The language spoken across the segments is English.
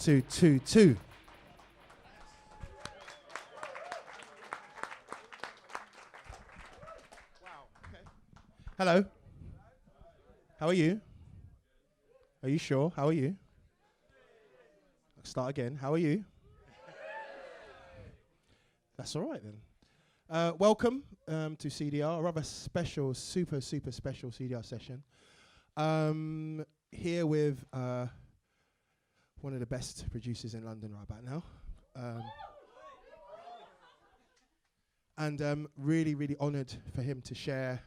222. Wow. Okay. Hello. How are you? Are you sure? How are you? Start again. How are you? That's all right then. Welcome to CDR, a rather special, super special CDR session. Here with one of the best producers in London right about now. And really honoured for him to share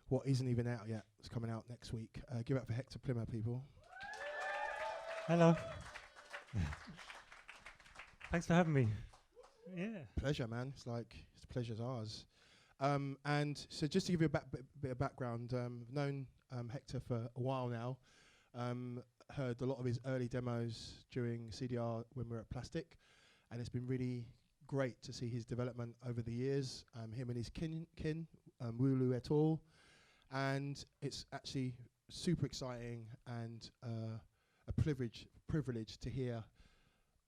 what isn't even out yet. It's coming out next week. Give it up for Hector Plimmer, people. Hello. Thanks for having me. Yeah. Pleasure, man. It's the pleasure's ours. And so just to give you a bit of background, I've known Hector for a while now. Heard a lot of his early demos during CDR when we were at Plastic, and it's been really great to see his development over the years, him and his kin Wulu et al. And it's actually super exciting and a privilege to hear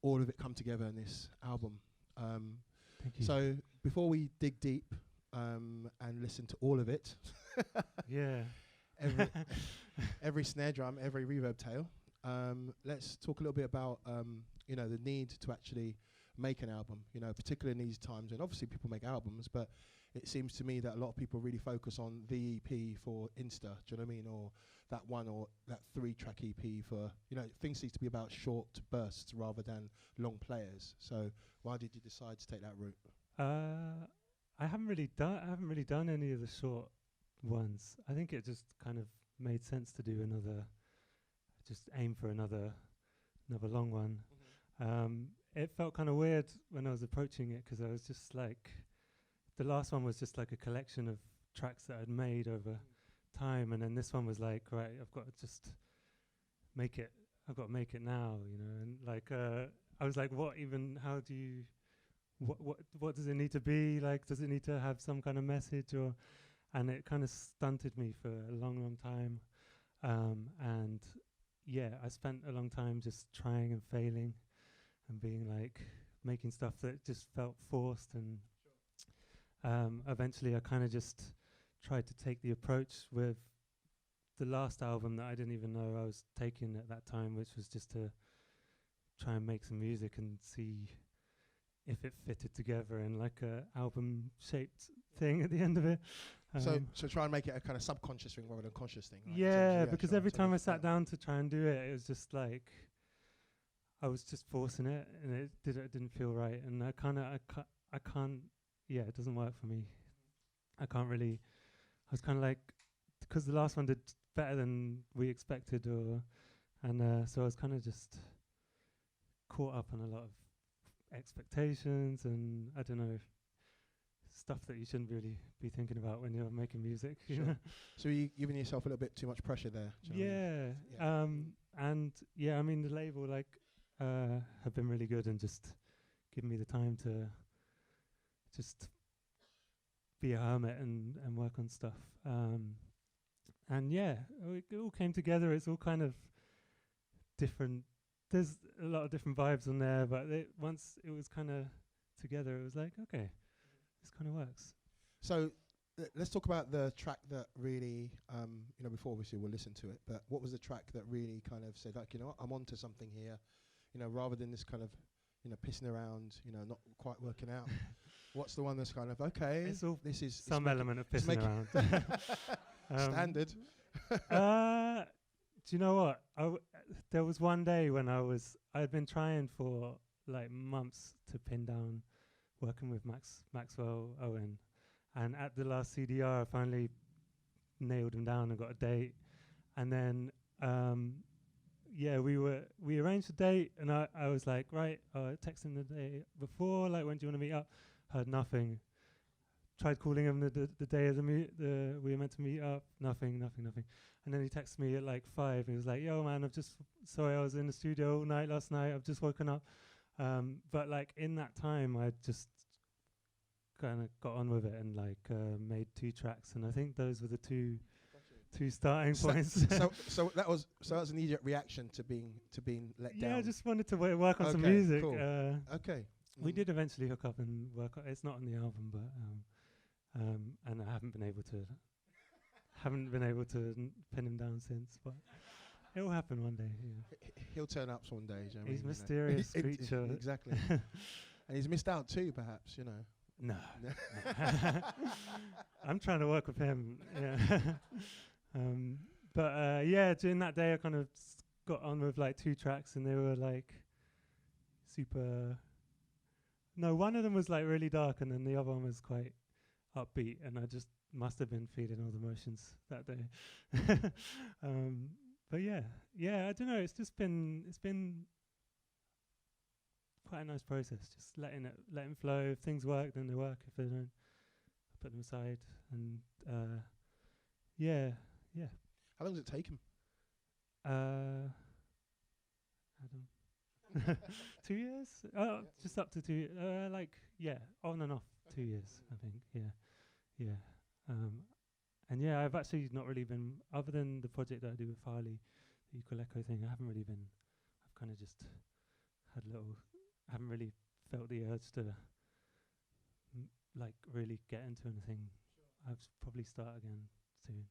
all of it come together in this album. Thank you. So before we dig deep and listen to all of it, yeah, every snare drum, every reverb tail, let's talk a little bit about the need to actually make an album. Particularly in these times, and obviously people make albums, but it seems to me that a lot of people really focus on the EP for Insta. Do you know what I mean? Or that one or that 3-track EP for things need to be about short bursts rather than long players. So why did you decide to take that route? I haven't really done any of the short ones. I think it just kind of made sense to do just aim for another long one. Mm-hmm. It felt kind of weird when I was approaching it, because I was just like, the last one was just like a collection of tracks that I'd made over time, and then this one was like, right, I've got to just make it. I've got to make it now, and like I was like, what does it need to be? Like, does it need to have some kind of message? And it kind of stunted me for a long time. And yeah, I spent a long time just trying and failing and being like, making stuff that just felt forced. And eventually I kind of just tried to take the approach with the last album that I didn't even know I was taking at that time, which was just to try and make some music and see if it fitted together in like a album shaped thing at the end of it. So try and make it a kind of subconscious thing rather than conscious thing. Right? Yeah, because every time I sat down to try and do it, it was just like I was just forcing it, and it didn't feel right, and I can't. Yeah, it doesn't work for me. I can't really. I was kind of like, because the last one did better than we expected, so I was kind of just caught up on a lot of expectations, and I don't know, stuff that you shouldn't really be thinking about when you're making music. Sure. So you're giving yourself a little bit too much pressure there. Yeah. And yeah, I mean the label have been really good and just given me the time to just be a hermit and work on stuff. And yeah, it all came together. It's all kind of different. There's a lot of different vibes on there, but once it was kind of together, it was like, okay, this kind of works. So let's talk about the track that really, before obviously we'll listen to it, but what was the track that really kind of said, like, what, I'm onto something here, rather than this kind of, pissing around, not quite working out. What's the one that's kind of, okay, this is some element of pissing around. Standard. Do you know what? There was one day when I'd been trying for like months to pin down working with Maxwell Owen, and at the last CDR I finally nailed him down and got a date, and then we arranged a date, and I was like, right, text him the day before, like, when do you want to meet up? Heard nothing. Tried calling him the day of we were meant to meet up. Nothing. And then he texted me at like 5. He was like, yo man, sorry, I was in the studio all night last night. I've just woken up. But like in that time, I just kind of got on with it and like made 2 tracks. And I think those were the two two starting So, points. so that was an immediate reaction to being let down. Yeah, I just wanted to work on some Okay, music. cool. Okay. We did eventually hook up and work. It's not on the album, but and I haven't been able to pin him down since. But it will happen one day. Yeah. He'll turn up one day. Do you know what I He's mean, mysterious creature. Exactly. And he's missed out too, perhaps. You know. No. I'm trying to work with him. Yeah. But yeah, during that day, I kind of got on with like 2 tracks, and they were like super. No, one of them was like really dark, and then the other one was quite upbeat, and I just must have been feeling all the emotions that day. But yeah, I don't know. It's been quite a nice process. Just letting flow. If things work, then they work. If they don't, I put them aside. And yeah. How long does it take him? Adam. 2 years? Just up to 2. On and off 2 years, I think. Yeah. And yeah, I've actually not really been, other than the project that I do with Harley, the ukulele thing. I haven't really been. I've kind of just had I haven't really felt the urge to really get into anything. I'll probably start again soon.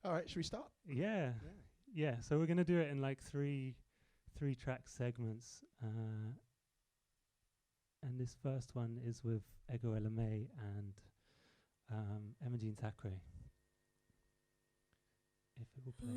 All right, should we start? Yeah. So we're gonna do it in like 3 track segments, and this first one is with Ego LMA and Emma-Jean Thackeray. If it will play.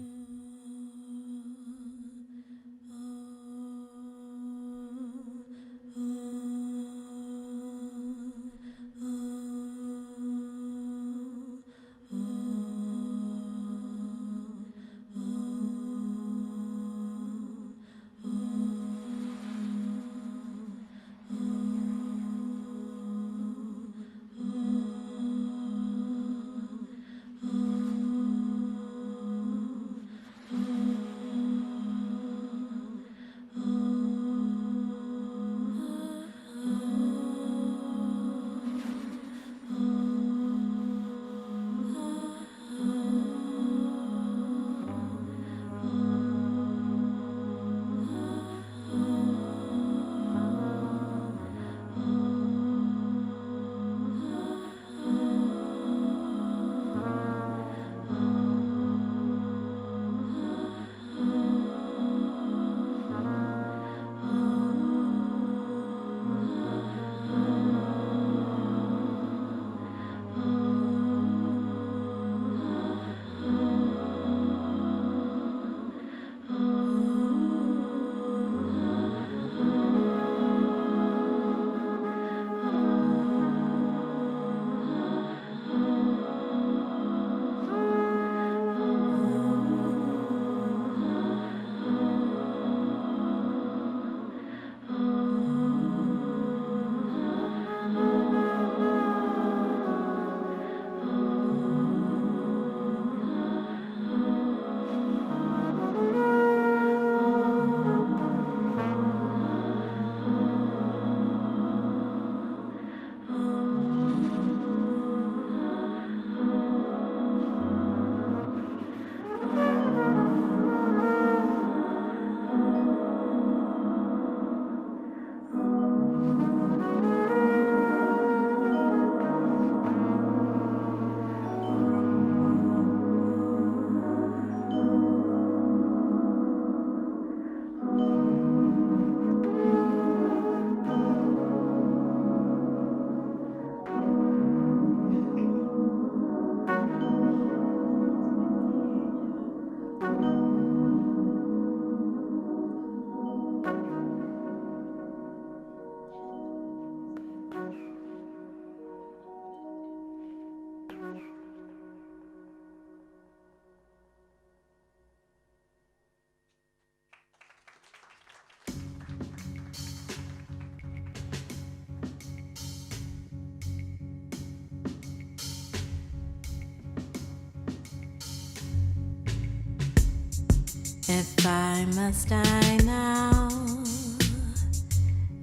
If I must die now,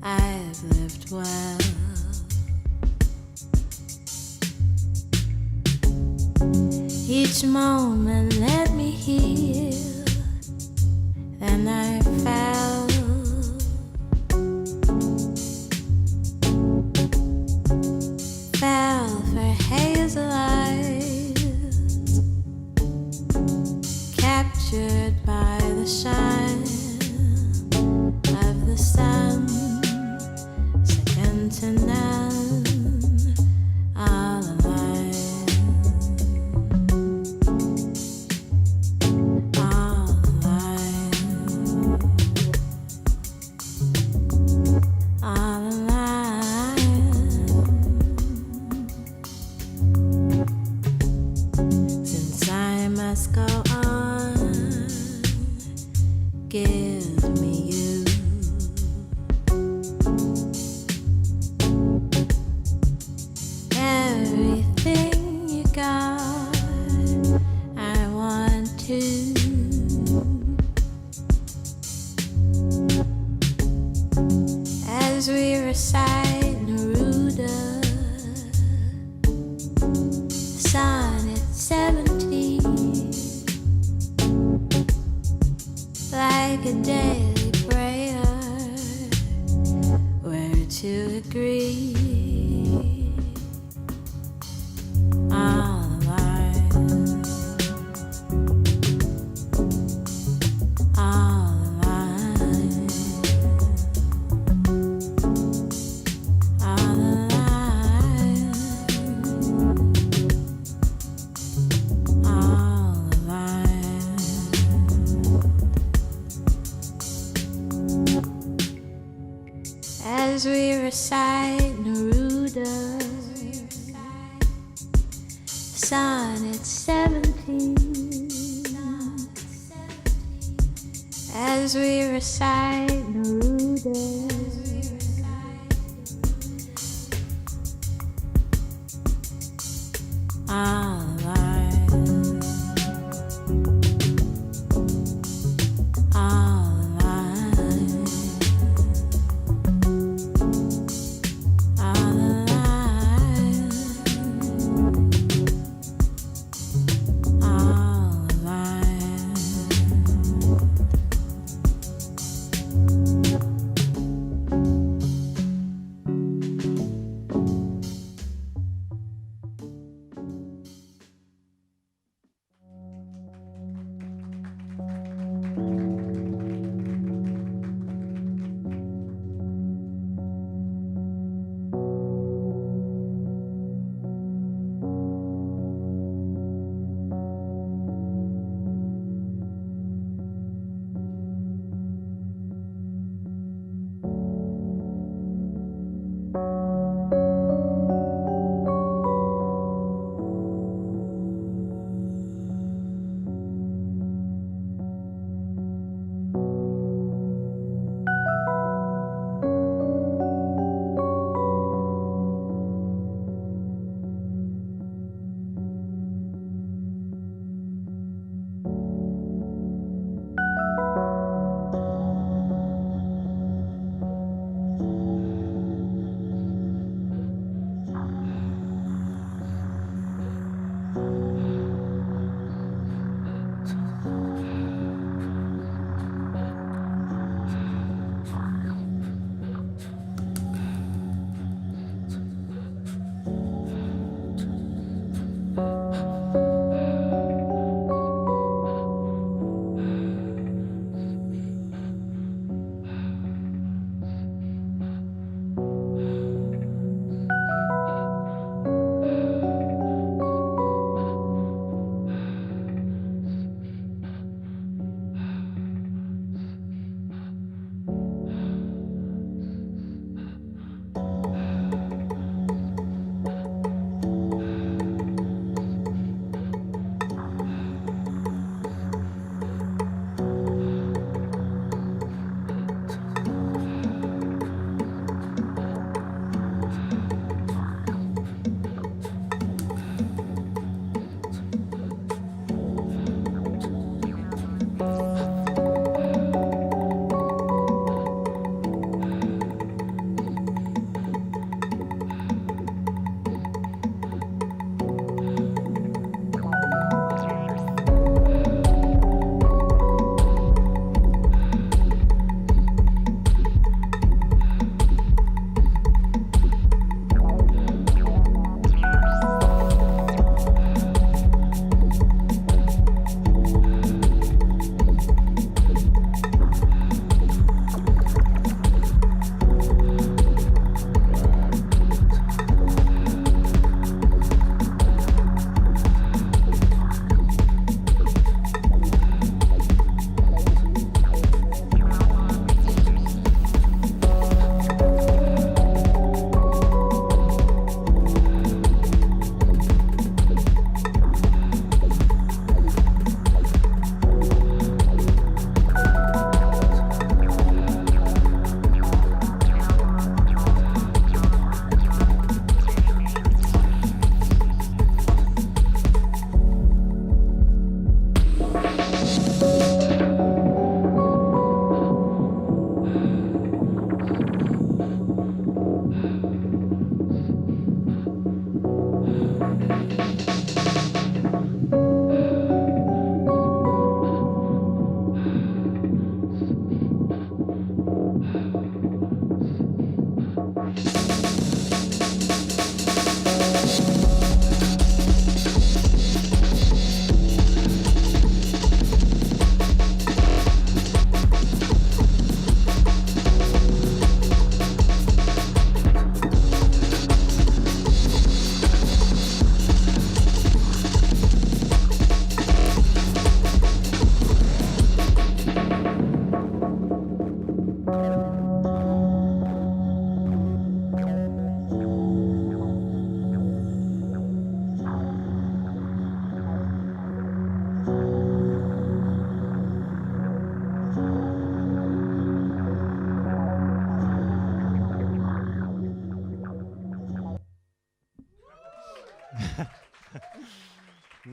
I've lived well. Each Each moment let me heal. Then I fell. Fell for hazel eyes, captured by the shine of the sun, second to none, all alive, all alive, all alive. Since I must go on, give me you. Everything you got, I want to. As we recite Neruda, Sonnet 70, like a daily prayer, we're to agree. All alive, all alive, all alive, all alive. As we recite Neruda, Sonnet 70, as we recite Neruda, all alive, all alive, all alive. All alive.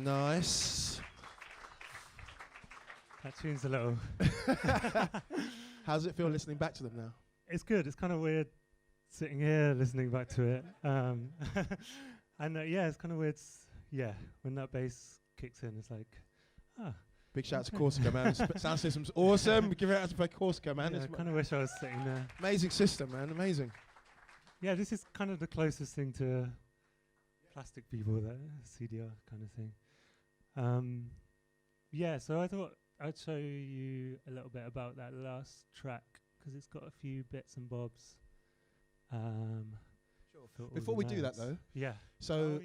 Nice. That tune's a little. How does it feel listening back to them now? It's good. It's kind of weird sitting here listening back to it. And yeah, it's kind of weird. Yeah, when that bass kicks in, it's like, Big shout out to Corsica, man. Sound system's awesome. Give it out to Corsica, man. Yeah, I kind of wish I was sitting there. Amazing system, man. Amazing. Yeah, this is kind of the closest thing to plastic people, that CDR kind of thing. Yeah, so I thought I'd show you a little bit about that last track, because it's got a few bits and bobs. Sure. Before we do that, though. Yeah. So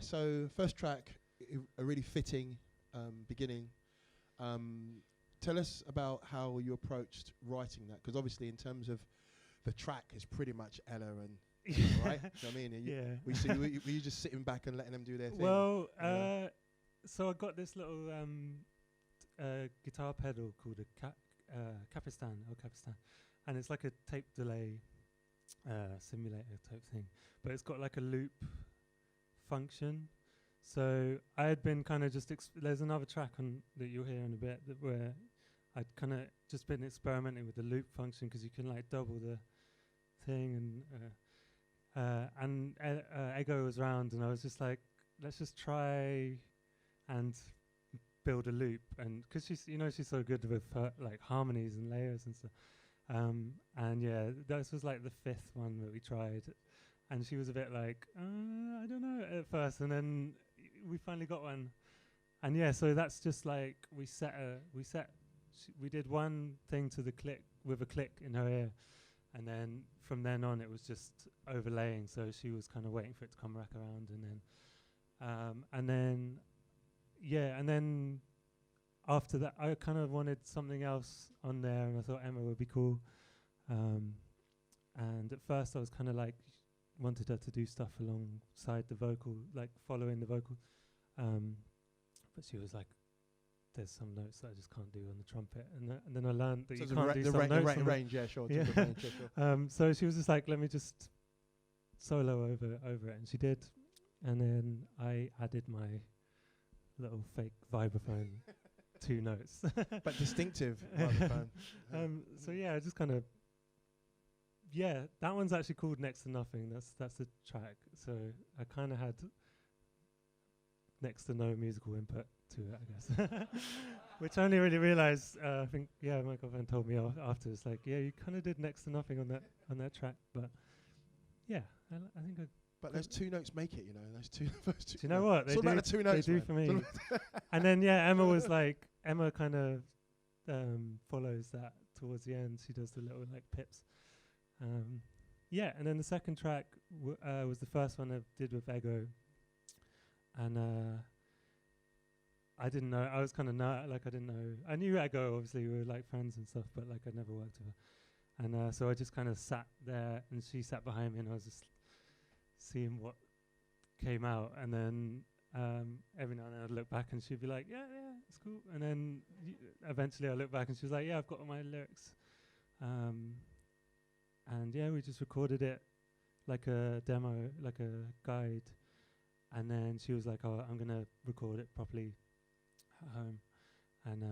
So first track, a really fitting beginning. Tell us about how you approached writing that, because obviously in terms of the track is pretty much Ella and right. You know what I mean? And Yeah. were you just sitting back and letting them do their thing? Well, so I got this little guitar pedal called a Capistan, and it's like a tape delay simulator type thing, but it's got like a loop function. So I had been kind of just there's another track on that you'll hear in a bit where I'd kind of just been experimenting with the loop function, because you can like double the thing, and Ego was around, and I was just like, let's just try and build a loop, and because she's so good with like harmonies and layers and stuff, and yeah, this was like the fifth one that we tried, and she was a bit like, I don't know at first, and then we finally got one, and yeah, so that's just like we did one thing to the click with a click in her ear, and then from then on it was just overlaying, so she was kind of waiting for it to come back around, and then after that I kind of wanted something else on there, and I thought Emma would be cool, and at first I was kind of like wanted her to do stuff alongside the vocal, like following the vocal, but she was like, there's some notes that I just can't do on the trumpet, and then I learned that so you can't do some notes on range, yeah, sure. Yeah. Range, yeah, sure. So she was just like, let me just solo over it, and she did, and then I added my little fake vibraphone 2 notes, but distinctive vibraphone. So yeah, I just kind of, yeah, that one's actually called Next to Nothing. That's the track. So I kind of had next to no musical input to it, I guess. Which I only really realised, I think, yeah, my girlfriend told me after, it's like, yeah, you kind of did next to nothing on that track, but yeah, I think I... But those 2 notes make it, those two. Do you know what? It's all about the 2 notes, they do for me. And then, yeah, Emma kind of follows that towards the end. She does the little, like, pips. Yeah, and then the second track was the first one I did with Ego. And I didn't know. I was kind of I didn't know. I knew Ego, obviously, we were like friends and stuff, but like I'd never worked with her. And so I just kind of sat there, and she sat behind me, and I was just seeing what came out. And then every now and then I'd look back, and she'd be like, yeah, it's cool. And then eventually I looked back, and she was like, yeah, I've got all my lyrics. And yeah, we just recorded it like a demo, like a guide. And then she was like, oh, I'm going to record it properly at home. And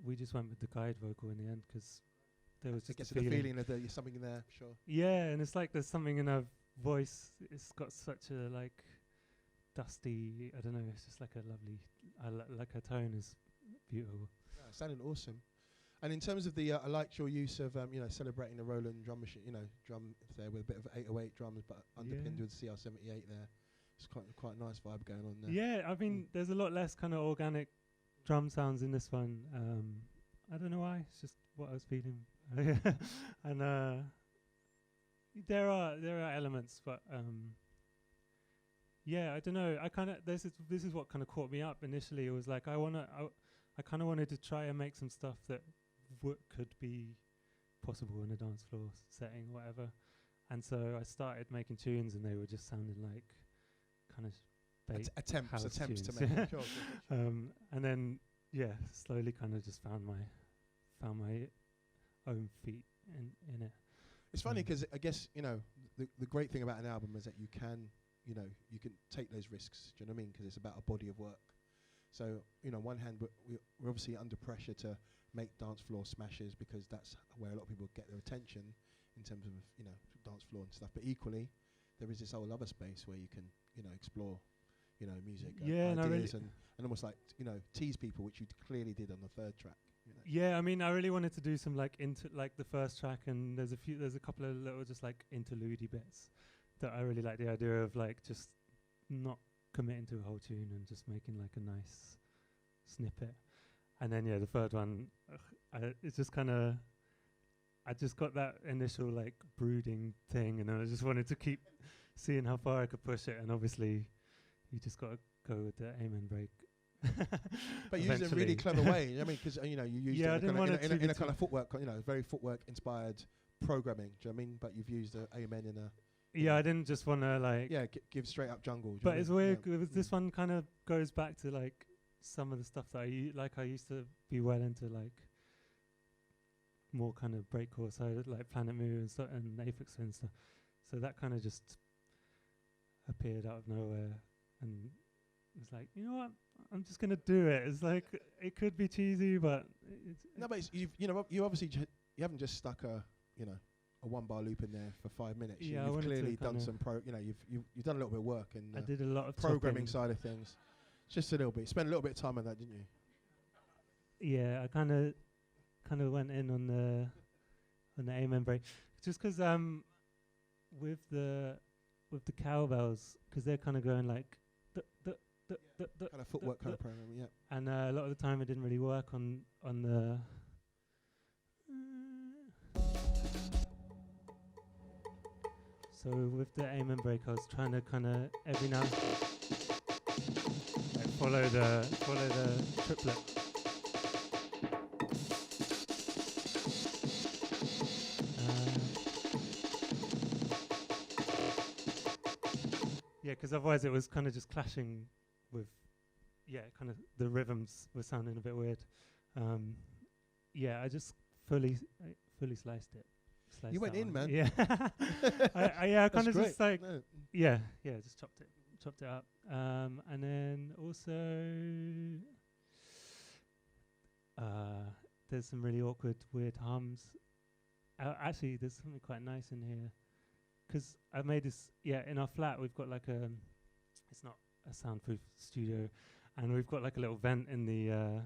we just went with the guide vocal in the end, because there was just the feeling that there's something in there, sure. Yeah, and it's like there's something in her voice. It's got such a like dusty, I don't know, it's just like a lovely, like her tone is beautiful. Yeah, sounding awesome. And in terms of the, I liked your use of, celebrating the Roland drum machine, drum there with a bit of 808 drums, but underpinned with CR78 there. It's quite a nice vibe going on there. Yeah, I mean, there's a lot less kind of organic drum sounds in this one. I don't know why. It's just what I was feeling. And there are elements, but yeah, I don't know. I kind of this is what kind of caught me up initially. It was like I kind of wanted to try and make some stuff that could be possible in a dance floor setting, whatever. And so I started making tunes, and they were just sounding like kind of attempts tunes. to make it. Sure. And then slowly kind of just found my own feet in it. It's funny because I guess the great thing about an album is that you can you know, you can take those risks. Do you know what I mean? Because it's about a body of work. So, you know, on one hand, we're obviously under pressure to make dance floor smashes because that's where a lot of people get their attention in terms of, you know, dance floor and stuff. But equally, there is this whole other space where you can, you know, explore, you know, music ideas and almost like, you know, tease people, which you clearly did on the third track. You know. Yeah, I mean, I really wanted to do some like like the first track, and there's a couple of little just like interlude bits that I really like the idea of, like just not committing to a whole tune and just making like a nice snippet. And then the third one, it's just kind of, I just got that initial like brooding thing, and then I just wanted to keep seeing how far I could push it. And obviously, you just got to go with the amen break. But you used it in a really clever way. I mean, because you know, you used it in a kind of footwork, you know, very footwork inspired programming. Do you know what I mean? But you've used amen in a. Yeah, I didn't just want to like. Yeah, give straight up jungle. But it's weird. This one kind of goes back to like some of the stuff that I used to be well into, like more kind of breakcore side, like Planet Moo and Aphex and stuff. So that kind of just appeared out of nowhere, and it's like, you know what, I'm just gonna do it. It's like it could be cheesy, but but you obviously you haven't just stuck a one bar loop in there for 5 minutes. Yeah, you've clearly done some you've done a little bit of work in I did a lot of programming side of things. Just a little bit. Spent a little bit of time on that, didn't you? Yeah, I kind of went in on the amen break, just because with the cowbells, because they're kind of going like kind of footwork kind of program, yeah. And a lot of the time it didn't really work on the. So with the amen break, I was trying to kind of every now like follow the triplet. Yeah, because otherwise it was kind of just clashing with, kind of the rhythms were sounding a bit weird. I just fully sliced it. You went in, man. Yeah. I kind of just like, just chopped it up. And then also, there's some really awkward, weird hums. Actually, there's something quite nice in here. Because I made this, in our flat, we've got like it's not a soundproof studio, and we've got like a little vent in the,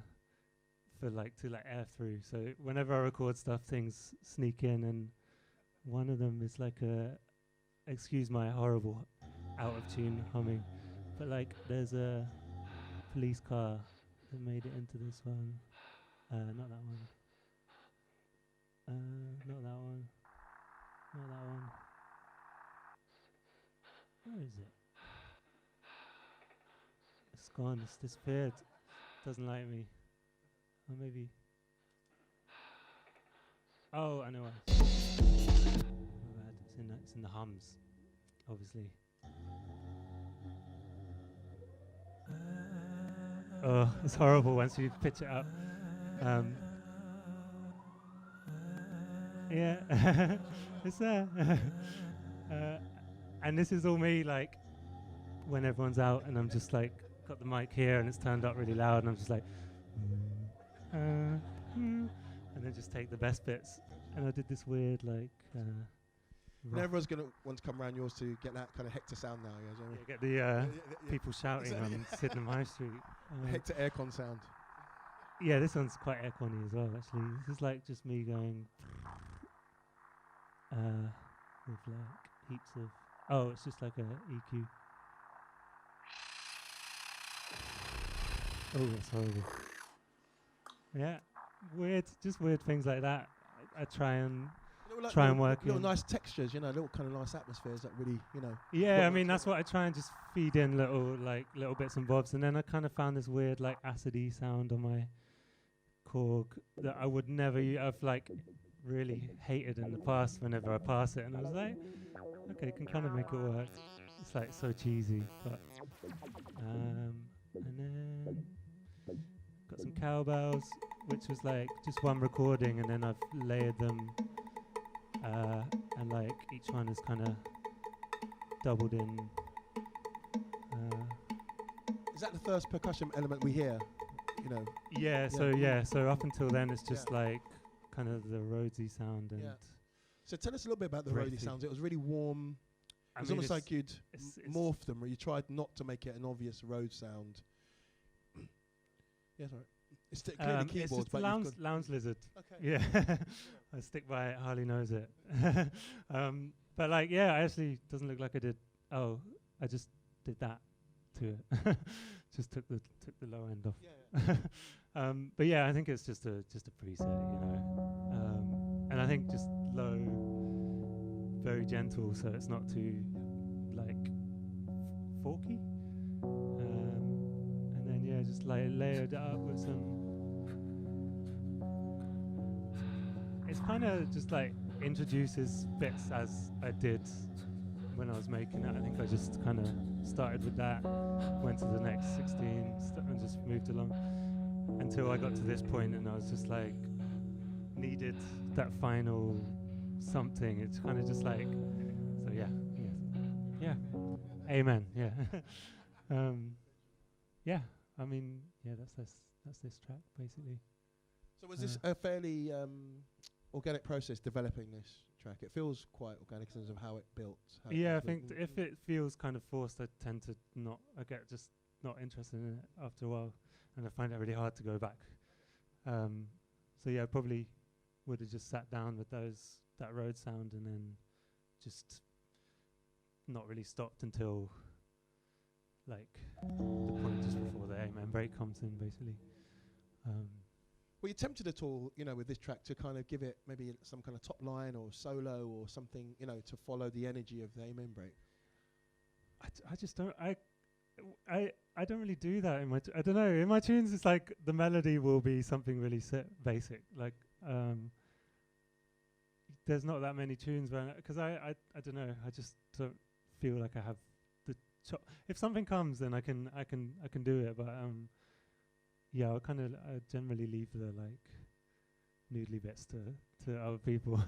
to let air through. So whenever I record stuff, things sneak in, and one of them is like excuse my horrible out of tune humming, but like there's a police car that made it into this one. Not that one. Not that one. Not that one. Where is it? It's gone. It's disappeared. Doesn't like me. Or maybe. Oh, I know why. My bad. It's in the hums, obviously. Oh, it's horrible once you pitch it up. Yeah, it's there. And this is all me, like, when everyone's out and I'm just like, got the mic here and it's turned up really loud and I'm just like, and then just take the best bits. And I did this weird, like, everyone's going to want to come around yours to get that kind of Hector sound now. Get the people shouting on Sydenham High Street. Hector aircon sound. Yeah, this one's quite aircon-y as well, actually. This is like just me going with like heaps of... Oh, it's just like a EQ. Oh, that's horrible. Yeah, just weird things like that. I try and work little nice textures, little kind of nice atmospheres that really, Yeah, I mean that's what I try and just feed in little bits and bobs, and then I kind of found this weird like acidy sound on my Korg that I would never. I've like really hated in the past whenever I pass it, and I was like, okay, can kind of make it work. It's like so cheesy, but and then got some cowbells, which was like just one recording, and then I've layered them, and like each one is kind of doubled in Is that the first percussion element we hear? You know. So up until then it's just like kind of the roadsy sound and. Yeah. So tell us a little bit about the Breathy. roadie sounds. It was really warm. It was almost like you'd morphed them, or you tried not to make it an obvious road sound. Yeah, sorry. It's clearly keyboards, it's just but lounge lizard. Okay. Yeah, I stick by it. Harley knows it. But like, yeah, I actually doesn't look like I did. Oh, I just did that to it. Just took the low end off. Yeah. But yeah, I think it's just a preset, you know. And I think just low, very gentle, so it's not too like forky. And then yeah, just like layered it up with some. It's kind of just like introduces bits as I did when I was making it. I think I just kind of started with that, went to the next 16, and just moved along until I got to this point, and I was just like needed that final something. It's kind of just like, so yeah, amen, yeah. Yeah, I mean, yeah, that's this track basically. So was this a fairly organic process developing this track? It feels quite organic in terms of how it built. Yeah, I think if it feels kind of forced, I tend to I get just not interested in it after a while, and I find it really hard to go back. So yeah, I probably would have just sat down with that road sound and then just not really stopped until like the point just before the amen break comes in, basically. Were you tempted at all, you know, with this track to kind of give it maybe some kind of top line or solo or something, you know, to follow the energy of the amen break? I just don't. I don't really do that in my. I don't know. In my tunes, it's like the melody will be something really basic. Like there's not that many tunes where, because I don't know. I just don't feel like I have the. If something comes, then I can do it. But yeah, I generally leave the like noodly bits to other people.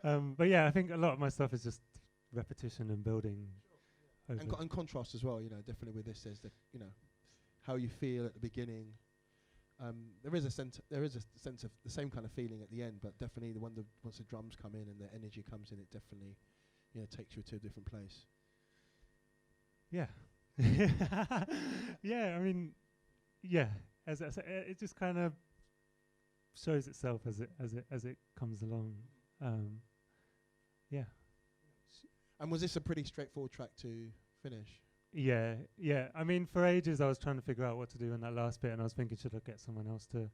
But yeah, I think a lot of my stuff is just repetition and building. And contrast as well, you know, definitely with this, there's the, you know, how you feel at the beginning. There is a sense of the same kind of feeling at the end, but definitely once the drums come in and the energy comes in, it definitely, you know, takes you to a different place. Yeah. Yeah, I mean, yeah, as I say, it just kind of shows itself as it comes along. Yeah. And was this a pretty straightforward track to finish? Yeah. I mean, for ages I was trying to figure out what to do in that last bit, and I was thinking, should I get someone else to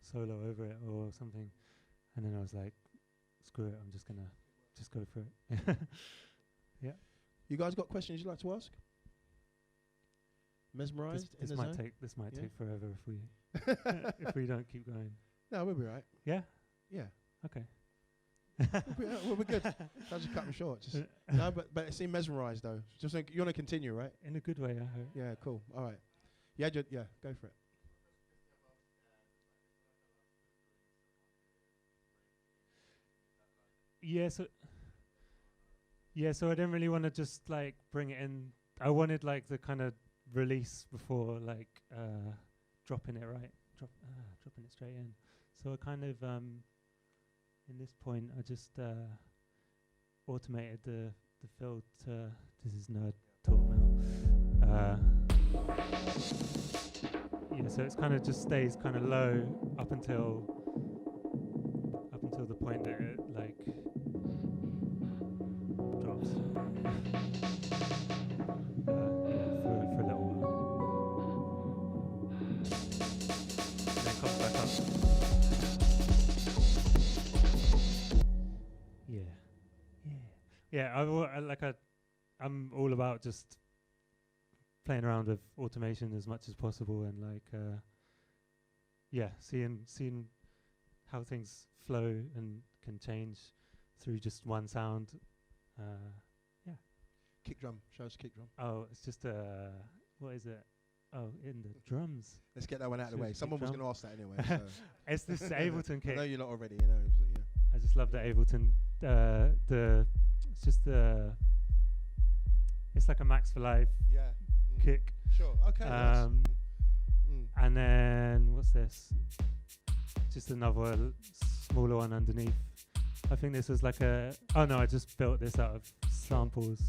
solo over it or something? And then I was like, screw it, I'm just gonna go for it. Yeah. You guys got questions you'd like to ask? Mesmerized? This might take forever if we don't keep going. No, we'll be right. Yeah. Yeah. Okay. we'll be good. I'll just cut them short. No, but it seemed mesmerized though. Just like, you want to continue, right? In a good way, I hope. Yeah, cool. All right. Yeah, go for it. So I didn't really want to just like bring it in. I wanted like the kind of release before like dropping it straight in. So I kind of in this point I just automated the fill to, this is nerd talk now. Yeah, so it's kind of just stays kind of low up until the point that it like drops. For a little while. And then comes back up. Yeah, I'm all about just playing around with automation as much as possible, and seeing how things flow and can change through just one sound. Kick drum. Show us kick drum. Oh, it's just what is it? Oh, in the drums. Let's get that one out of the way. Someone was going to ask that anyway. So. It's this Ableton kick. I know you're not already, you know. Yeah. I just love the Ableton. It's just it's like a Max for Life kick. Sure. Okay. Nice. And then what's this? Just another smaller one underneath. I think this was like a. Oh no, I just built this out of samples.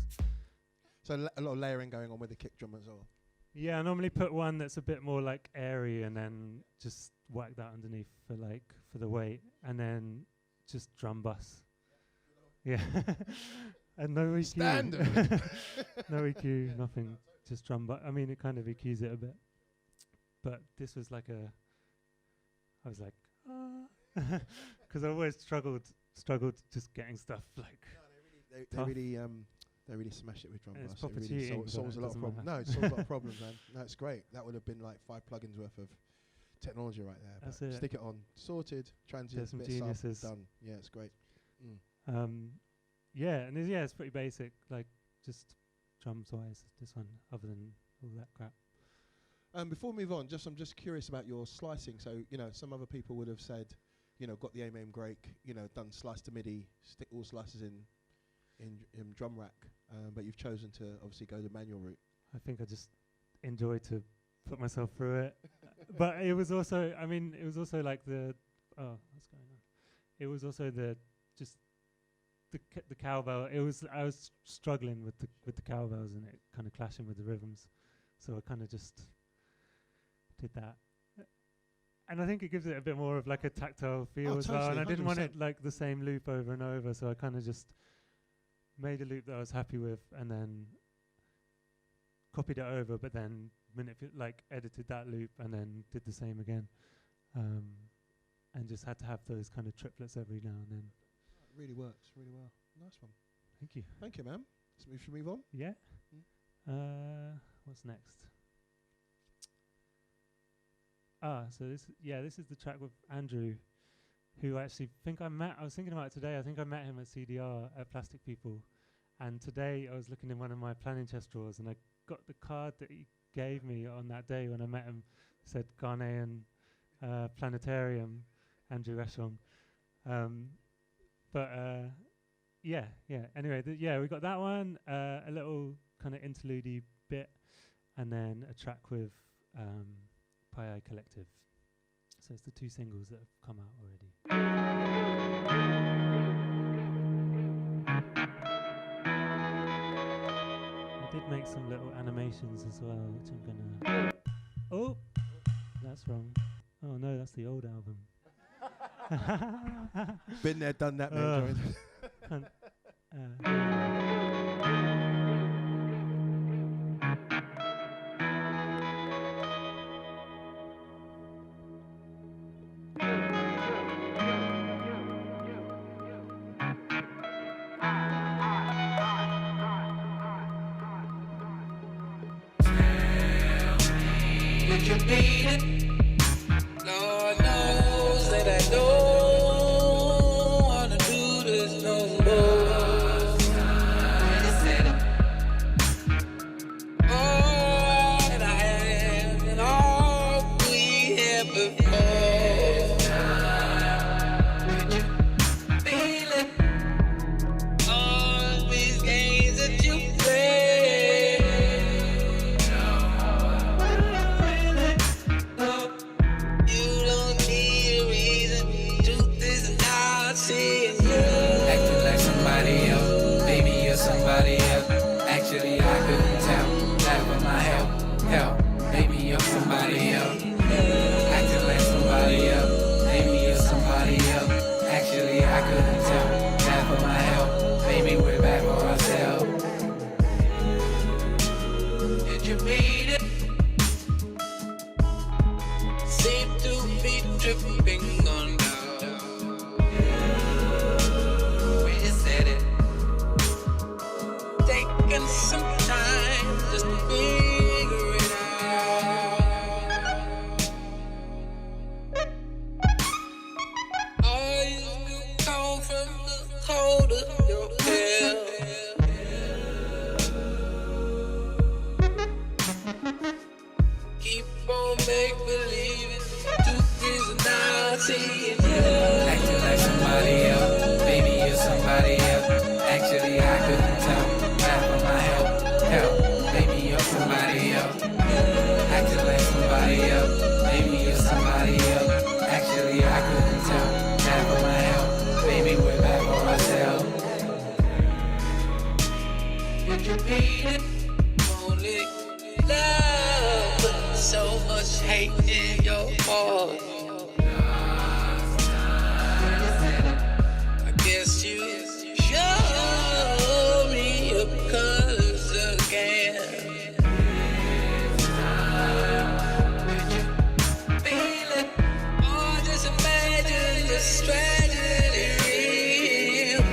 So a lot of layering going on with the kick drum as well. Yeah, I normally put one that's a bit more like airy, and then just whack that underneath for the weight, and then just drum bus. Yeah, and no EQ. Standard. No EQ, nothing. Just drum bus. I mean, it kind of EQs it a bit, but this was like a. I was like, because I always struggled just getting stuff like. No, they really smash it with drum bus. Proper It really cheating, solves a lot of problems. No, it solves a lot of problems, man. No, it's great. That would have been like 5 plugins worth of technology right there. That's but it. stick it on, sorted, transient, some bit geniuses. sub, done. Yeah, it's great. Yeah, and it's pretty basic, like just drums wise. This one, other than all that crap. Before we move on, I'm just curious about your slicing. So, some other people would have said, got the aim Grake, done slice to MIDI, stick all slices in drum rack, but you've chosen to obviously go the manual route. I think I just enjoy to put myself through it. But it was also, like the, what's going on? It was also the cowbell. I was struggling with the cowbells and it kind of clashing with the rhythms. So I kind of just did that. And I think it gives it a bit more of like a tactile feel as well. And I didn't want it like the same loop over and over. So I kind of just made a loop that I was happy with and then copied it over, but then edited that loop and then did the same again. And just had to have those kind of triplets every now and then. It really works really well. Nice one. Thank you. Thank you, man. Should we move on? Yeah. What's next? So this is the track with Andrew, who I actually think I met. I was thinking about it today. I think I met him at CDR at Plastic People, and today I was looking in one of my planning chest drawers, and I got the card that he gave me on that day when I met him. It said Ghanaian Planetarium, Andrew Ashong. Anyway, we got that one, a little kind of interlude-y bit, and then a track with Pi Collective. So it's the 2 singles that have come out already. I did make some little animations as well, which I'm gonna... Oh! That's wrong. Oh no, that's the old album. Been there, done that, mate. Did you beat it? Lord knows that I don't wanna do this no more. All that I have and all we had before. Did you feel it? All these games that you play. Acting like somebody else, maybe you're somebody else. Actually, I couldn't tell. That was my help. Maybe you're somebody else. Acting like somebody else, maybe you're somebody else. Actually, I couldn't tell. That was my help. Maybe we're back for ourselves. Did you meet it? Seem to be dripping on down. Taking some time just to figure it out. Are you still cold from the cold of your hair? Keep on make-believing, truth is not seeing you. Acting like somebody else, maybe you're somebody else. Actually, I couldn't tell. That was my help. Maybe you're somebody else. Only love, but so much hate in your heart. I guess you show me your colors again. Feel it, or just imagine this tragedy real.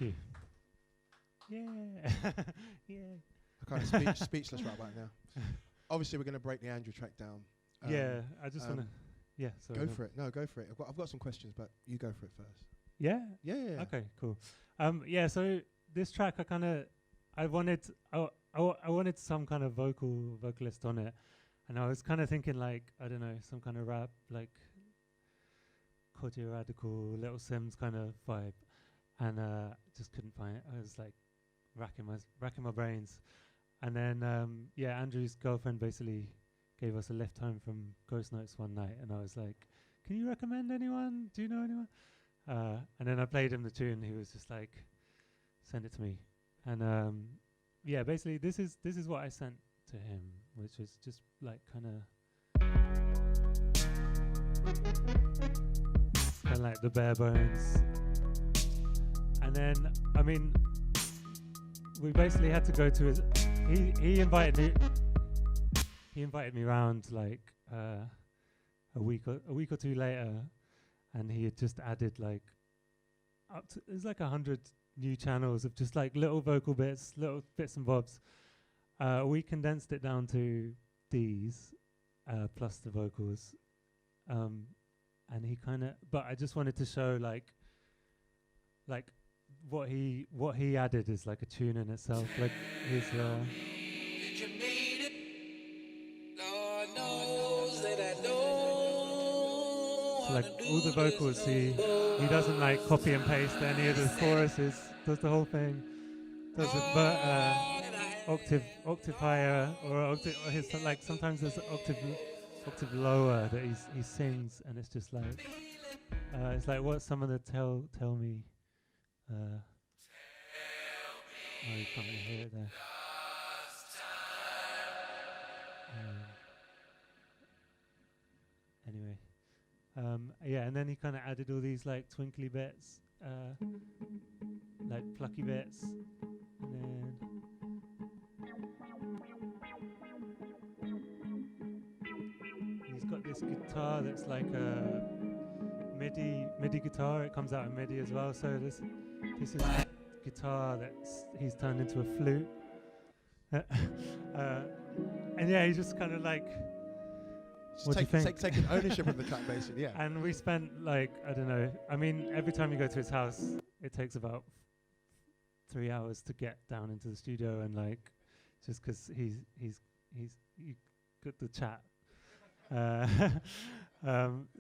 you. Yeah. Yeah. I'm kind of speechless right now. Obviously, we're going to break the Andrew track down. Yeah, I just want to. Yeah, sorry. Go for it. No, go for it. I've got some questions, but you go for it first. Yeah. Yeah. Okay. Cool. Yeah. So this track, I wanted some kind of vocalist on it, and I was kind of thinking like, I don't know, some kind of rap, like Cordial Radical, Little Sims kind of vibe, and just couldn't find it. I was like racking my brains, and then Andrew's girlfriend basically gave us a lift home from Ghost Notes one night, and I was like, can you recommend anyone? Do you know anyone? And then I played him the tune. He was just like, send it to me. And basically this is what I sent to him, which was just like kind of like the bare bones. And then, I mean, we basically had to go to his. He invited me round like a week or two later, and he had just added like there's like 100 new channels of just like little vocal bits, little bits and bobs. We condensed it down to these plus the vocals, and he kind of. But I just wanted to show like what he added is like a tune in itself. Like his. So like all the vocals, he doesn't like copy and paste any of the choruses. Does the whole thing. Does it, octave higher or his like sometimes there's an octave lower that he sings, and it's just like it's like what some of the tell me. Oh, you can't really hear it there. Anyway, and then he kind of added all these like twinkly bits, like plucky bits, and then he's got this guitar that's like a MIDI guitar. It comes out in MIDI as well. So this is a guitar that's he's turned into a flute, and yeah, he's just kind of like. Taking ownership of the track, basically, yeah. And we spent like, I don't know, I mean, every time you go to his house, it takes about 3 hours to get down into the studio, and like, just 'cause he's got the chat.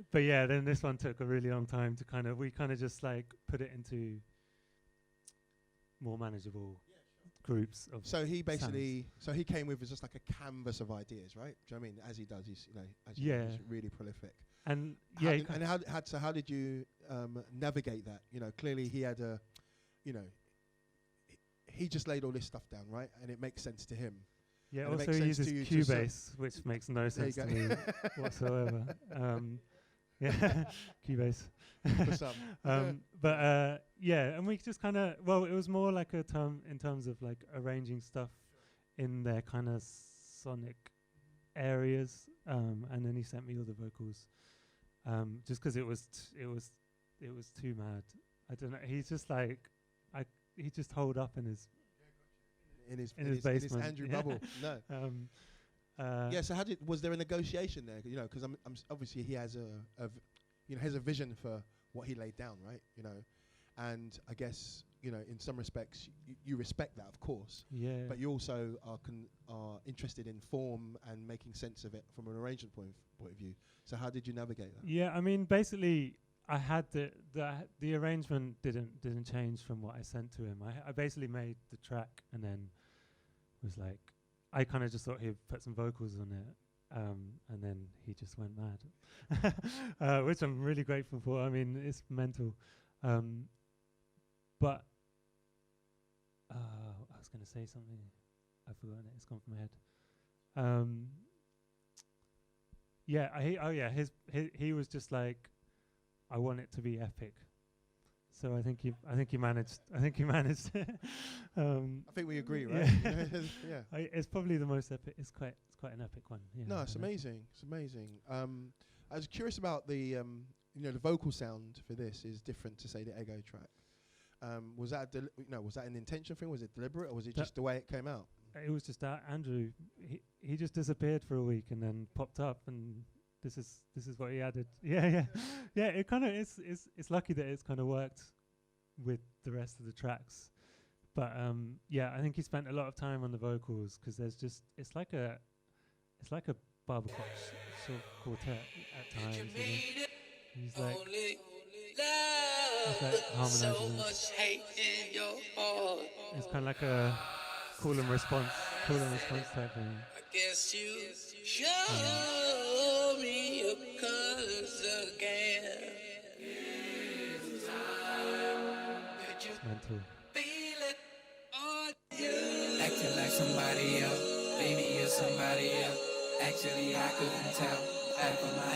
But yeah, then this one took a really long time to we kind of just like put it into more manageable groups of. So he basically, sounds. He came with just like a canvas of ideas, right? Do you know what I mean? As he does, he's he's really prolific. And how did you navigate that? You know, clearly he had he just laid all this stuff down, right? And it makes sense to him. Yeah. And also he uses Cubase, which makes no sense to me whatsoever. Yeah, Cubase. For some. And we just kind of, it was more like a term in terms of like arranging stuff in their kind of sonic areas, and then he sent me all the vocals, just 'cause it was too mad. I don't know. He's just like, he just holed up in his basement, in his Andrew bubble. No. So was there a negotiation there? You know, 'cause I'm obviously he has has a vision for what he laid down, right? You know, and I guess in some respects you respect that, of course. Yeah. But you also are interested in form and making sense of it from an arrangement point of view. So how did you navigate that? Yeah, I mean, basically, I had the arrangement didn't change from what I sent to him. I basically made the track and then was like, I kind of just thought he'd put some vocals on it. And then he just went mad, which I'm really grateful for. I mean, it's mental. But I was going to say something. I've forgotten it. It's gone from my head. He was just like, I want it to be epic. So I think he managed. I think I think we agree, right? Yeah. It's probably the most epic. It's quite an epic one. Yeah, no, it's amazing. It's amazing. I was curious about the the vocal sound for this is different to say the Ego track. Was that was that an intention thing? Was it deliberate, or was it just the way it came out? It was just Andrew. He just disappeared for a week and then popped up, and this is what he added. Yeah. It kind of it's lucky that it's kind of worked with the rest of the tracks, but I think he spent a lot of time on the vocals because there's just it's like a barbershop sort of quartet at times. He's like harmonizing. It's kind of like a call and response type thing. I guess you show me your colors again. It's mental. Feel it on you. Acting like somebody else, baby, you're somebody else. Actually, I couldn't tell. Back for my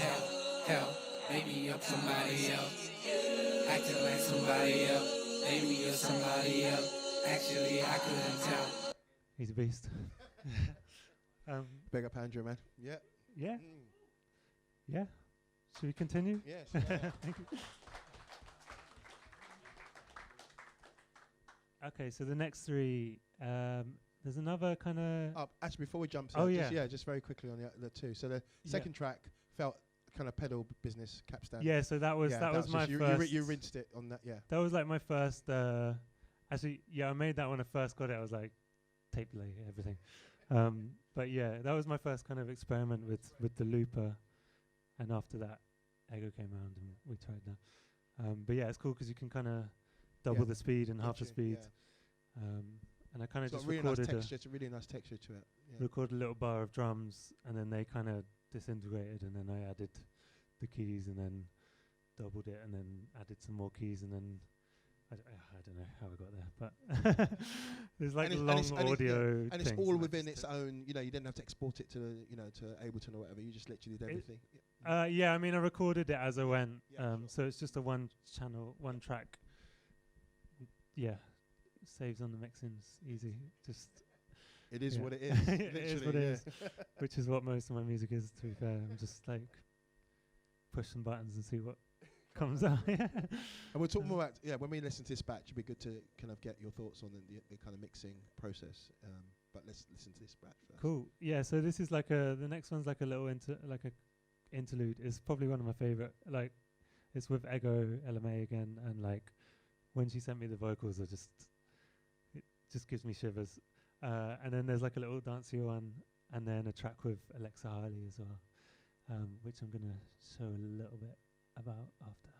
help, maybe you're somebody else. Acting like somebody else, baby, you're somebody else. Actually, I couldn't tell. He's a beast. Big up Andrew, man. Yeah. Yeah. Yeah. Should we continue? Yes. Thank you. Okay, so the next three, there's another kind of... Actually, before we jump to just very quickly on the two. So the second track felt kind of pedal business capstan. Yeah, so that was my first... You rinsed it on that, yeah. That was like my first... actually, I made that when I first got it. I was like, tape delay, everything. But yeah, that was my first kind of experiment with the looper. And after that, Ego came around and we tried that. But yeah, it's cool because you can kind of double the speed and half the speed. Yeah. And I kind of just really recorded nice texture. It's a really nice texture to it. Yeah. Recorded a little bar of drums, and then they kind of disintegrated, and then I added the keys, and then doubled it, and then added some more keys, and then I don't know how I got there, but there's like long audio. And it's all within its own. You didn't have to export it to to Ableton or whatever. You just literally did everything. I mean, I recorded it as I went, so it's just a one track. Yeah. Saves on the mixing's easy. Just it is what it is. It is what it is, which is what most of my music is. To be fair, I'm just like push some buttons and see what comes out. And we'll talk more about when we listen to this batch. It'd be good to kind of get your thoughts on the kind of mixing process. But let's listen to this batch first. Cool. Yeah. So this is like the next one's like a little interlude. It's probably one of my favorite. Like it's with Ego LMA again, and like when she sent me the vocals, just gives me shivers. And then there's like a little dancey one, and then a track with Alexa Harley as well, which I'm going to show a little bit about after.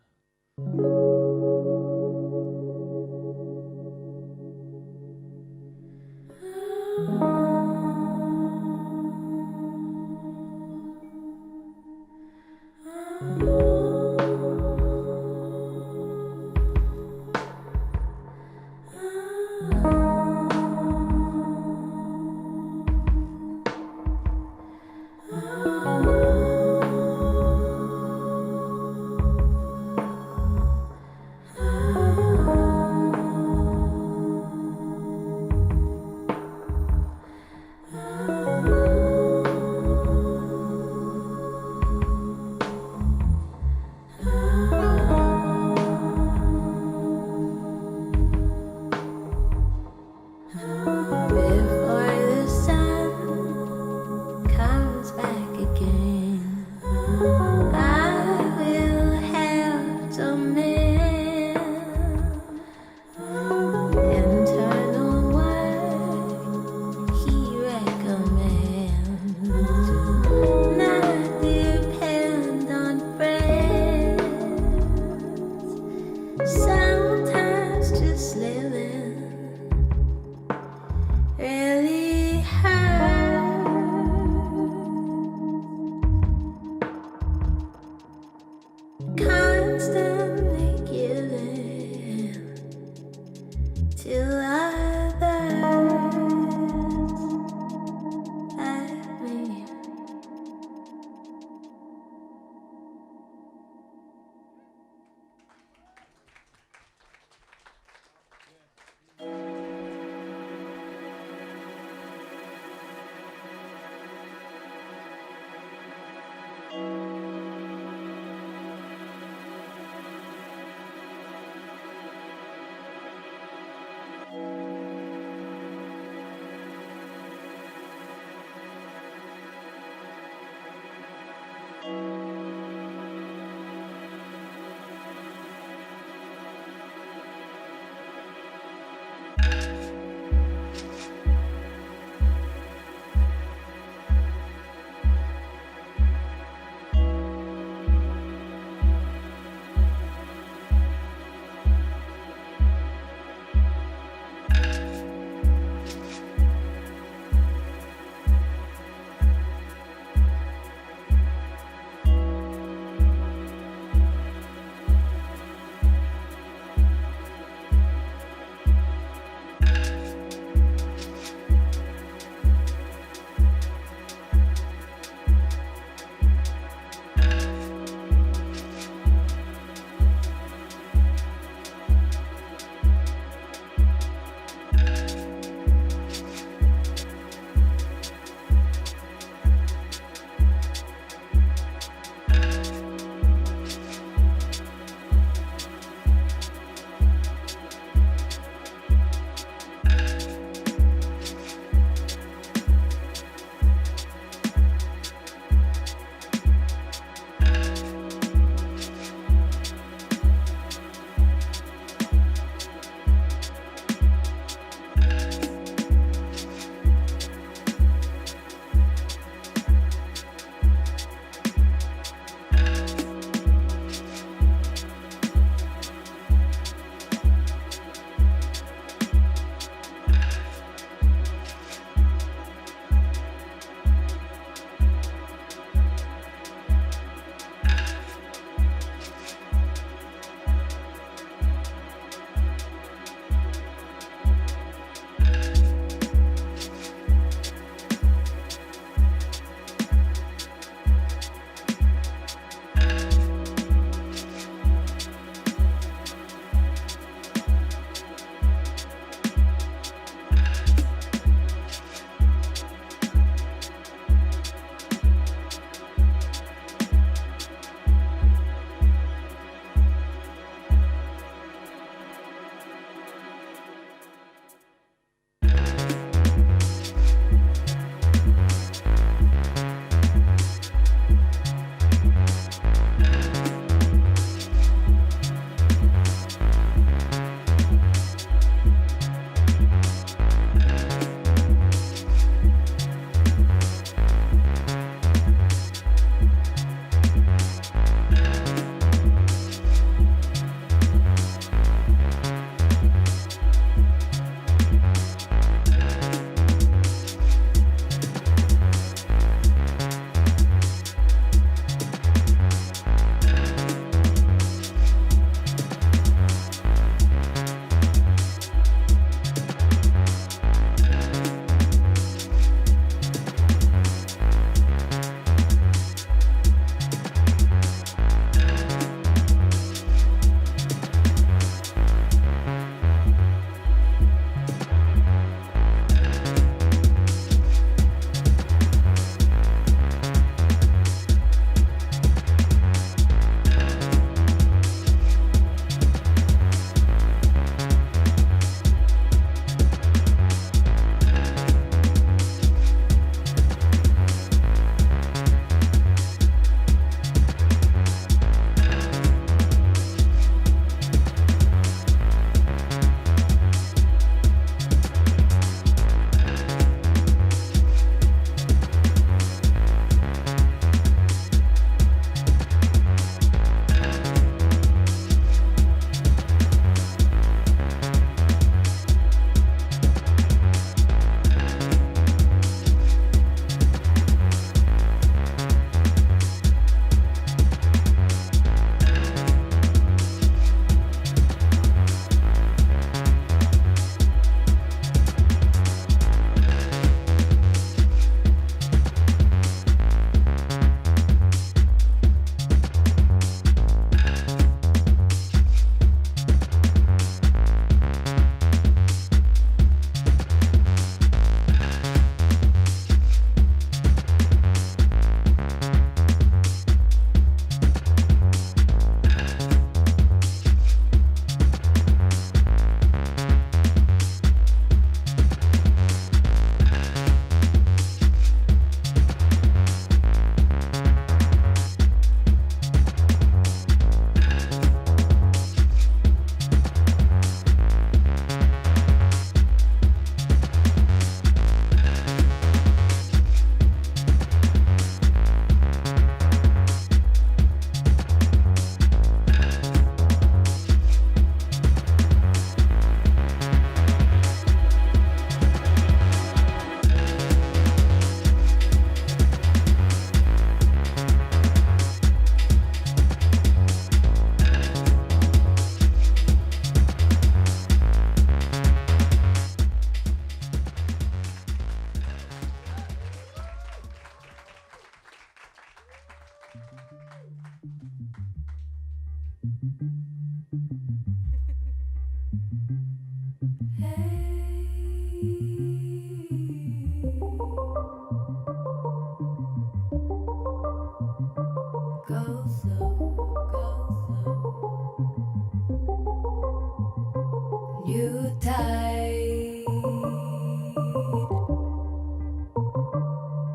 New tide,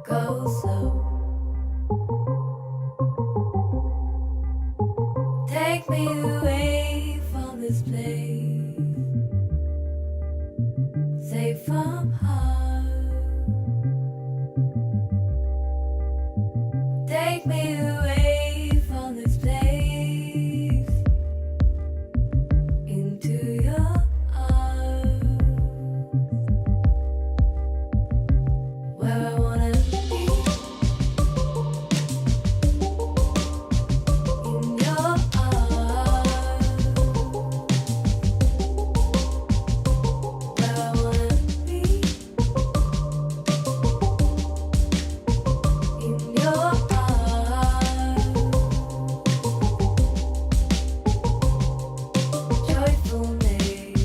go slow. Take me away from this place, safe from harm. Take me away from this place into your arms, where I wanna be. In your arms, where I wanna be. In your arms, joyfulness,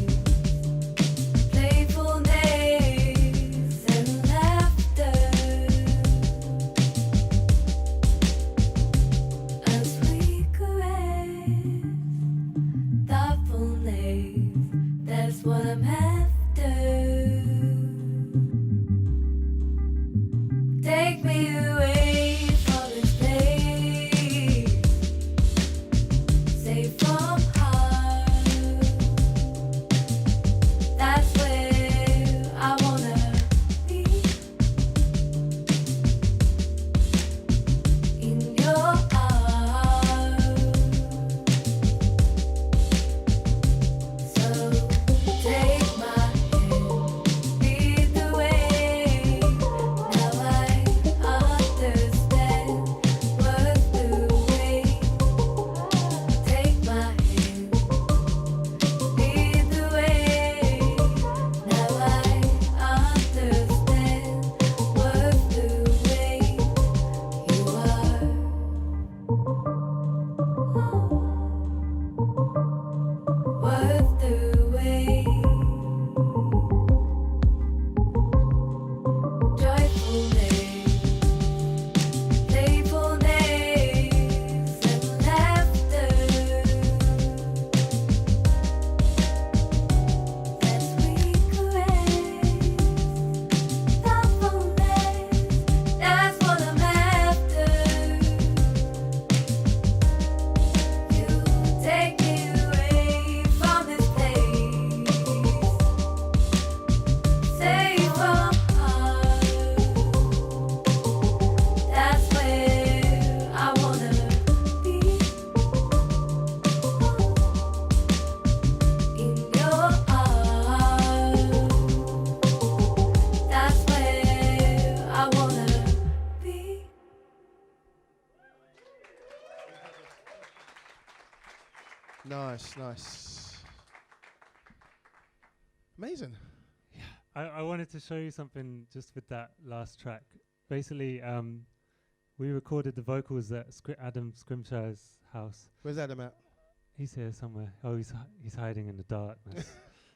playfulness, and laughter. As we caress, thoughtfulness, that's what I'm after. Take me away from this place, safe from harm. That's where I wanna be. In your arms. So take my hand, lead the way. Now I understand what's the way. Take my hand, lead the way. Now I understand what's the way. You are what's the way. Joyfulness, playfulness, and laughter. As we caress, thoughtfulness, that's what I'm after. You take me away from this place, safe from harm. That's where I wanna be. In your arms, that's where I wanna be. Nice, nice. Amazing. I wanted to show you something just with that last track. Basically, we recorded the vocals at Adam Scrimshire's house. Where's Adam at? He's here somewhere. Oh, he's hiding in the darkness.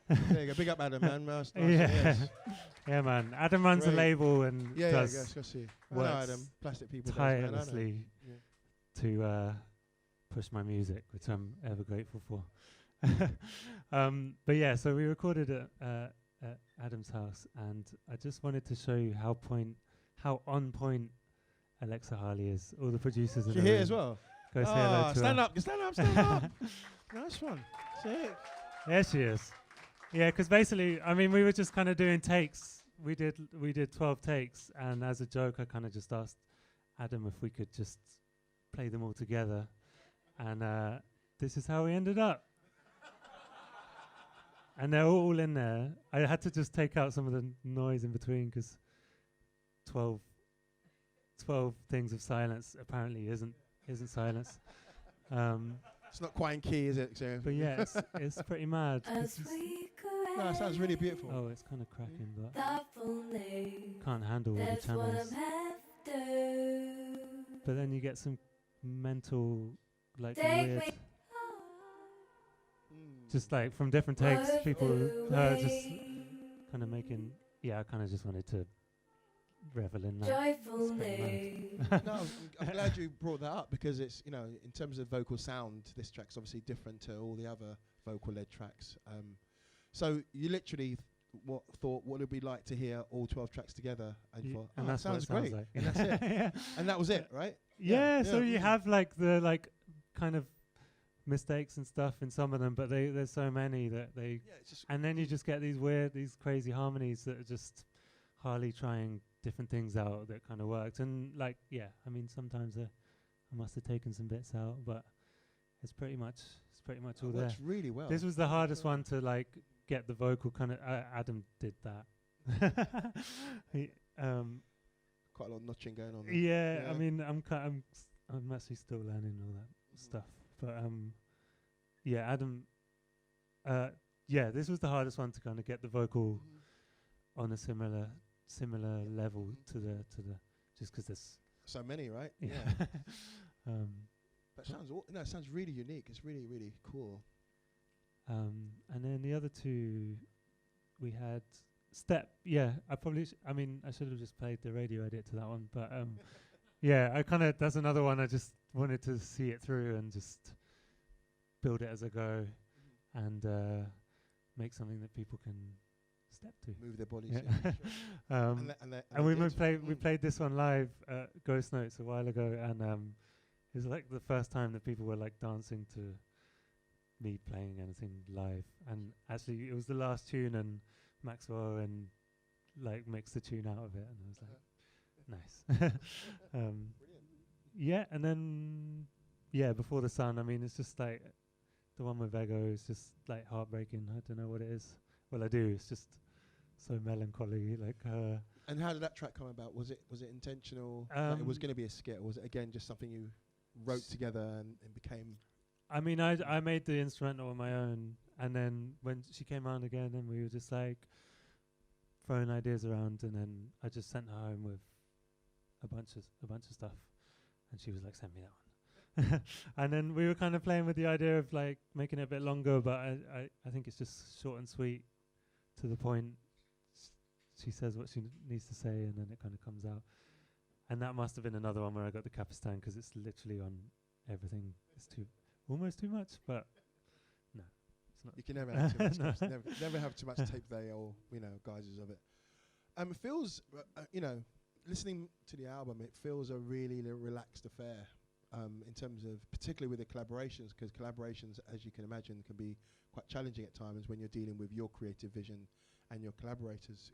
There you go. Big up Adam, man. Nice, nice, Yeah. yes. Yeah, man. Adam runs a Great. label and Yeah, does yeah, go see. I know works Adam. Plastic people. does, man, I know. tirelessly Yeah. to push my music, which I'm ever grateful for. But yeah, so we recorded at Adam's house, and I just wanted to show you how on point Alexa Harley is. All the producers in She the here room. as well. Go say hello to stand her. up, stand up, stand up. Nice one. Sick. There she is. Yeah, because basically, I mean, we were just kind of doing takes. We did 12 takes, and as a joke, I kind of just asked Adam if we could just play them all together, and this is how we ended up. And they're all in there. I had to just take out some of the noise in between because 12 things of silence apparently isn't silence. It's not quite in key, is it? So But yeah, it's pretty mad. 'cause no, it sounds really beautiful. oh, it's kind of cracking, but Thoughtfulness, can't handle all the that's what channels. I'm after. But then you get some mental, like Take weird, me just like from different takes, What people the just way. kind of making. Yeah, I kind of just wanted to revel in that. Joyfully. No, I'm glad you brought that up because it's, you know, in terms of vocal sound, this track's obviously different to all the other vocal-led tracks. So you literally thought what it'd be like to hear all 12 tracks together, and you thought, And that that's what sounds it sounds great, like. and that's it, Yeah. and that was it, right? Yeah, so yeah, you mm. have like the kind of mistakes and stuff in some of them, but there's so many that they, Yeah, it's just and then you just get these crazy harmonies that are just Harley trying different things out that kind of worked. And like, yeah, I mean, sometimes I must have taken some bits out, but it's pretty much all there. works really well. This was the hardest one to like get the vocal kind of. Adam did that. He, Quite a lot of notching going on there. yeah, Yeah. I mean, I'm actually still learning all that stuff, but yeah, Adam, yeah, this was the hardest one to kind of get the vocal on a similar level to the just because there's So many, right? yeah. But it sounds really unique. It's really, really cool. And then the other two, we had Step. Yeah, I mean, I should have just played the radio edit to that one, but yeah, I kind of, that's another one I just wanted to see it through and just build it as I go and make something that people can step to. Move their bodies. Yeah. Yeah, sure. And we did. played this one live at Ghost Notes a while ago, and it was like the first time that people were like dancing to me playing anything live. And actually, it was the last tune, and Maxwell and like mixed the tune out of it, and I was like, nice. Yeah, and then Before the Sun. I mean, it's just like the one with Ego is just like heartbreaking. I don't know what it is. Well, I do. It's just so melancholy. Like. And how did that track come about? Was it intentional? That it was going to be a skit, or was it again just something you wrote together and became? I mean, I made the instrumental on my own, and then when she came on again, and we were just like throwing ideas around, and then I just sent her home with a bunch of stuff, and she was like, "Send me that one." And then we were kind of playing with the idea of like making it a bit longer, but I think it's just short and sweet, to the point. She says what she needs to say, and then it kind of comes out. And that must have been another one where I got the Capistan, because it's literally on everything. It's almost too much, but no, it's not. You can never have too much. never have too much tape there, or guises of it. It feels, listening to the album, it feels a really relaxed affair. In terms of, particularly with the collaborations, because collaborations, as you can imagine, can be quite challenging at times when you're dealing with your creative vision and your collaborators'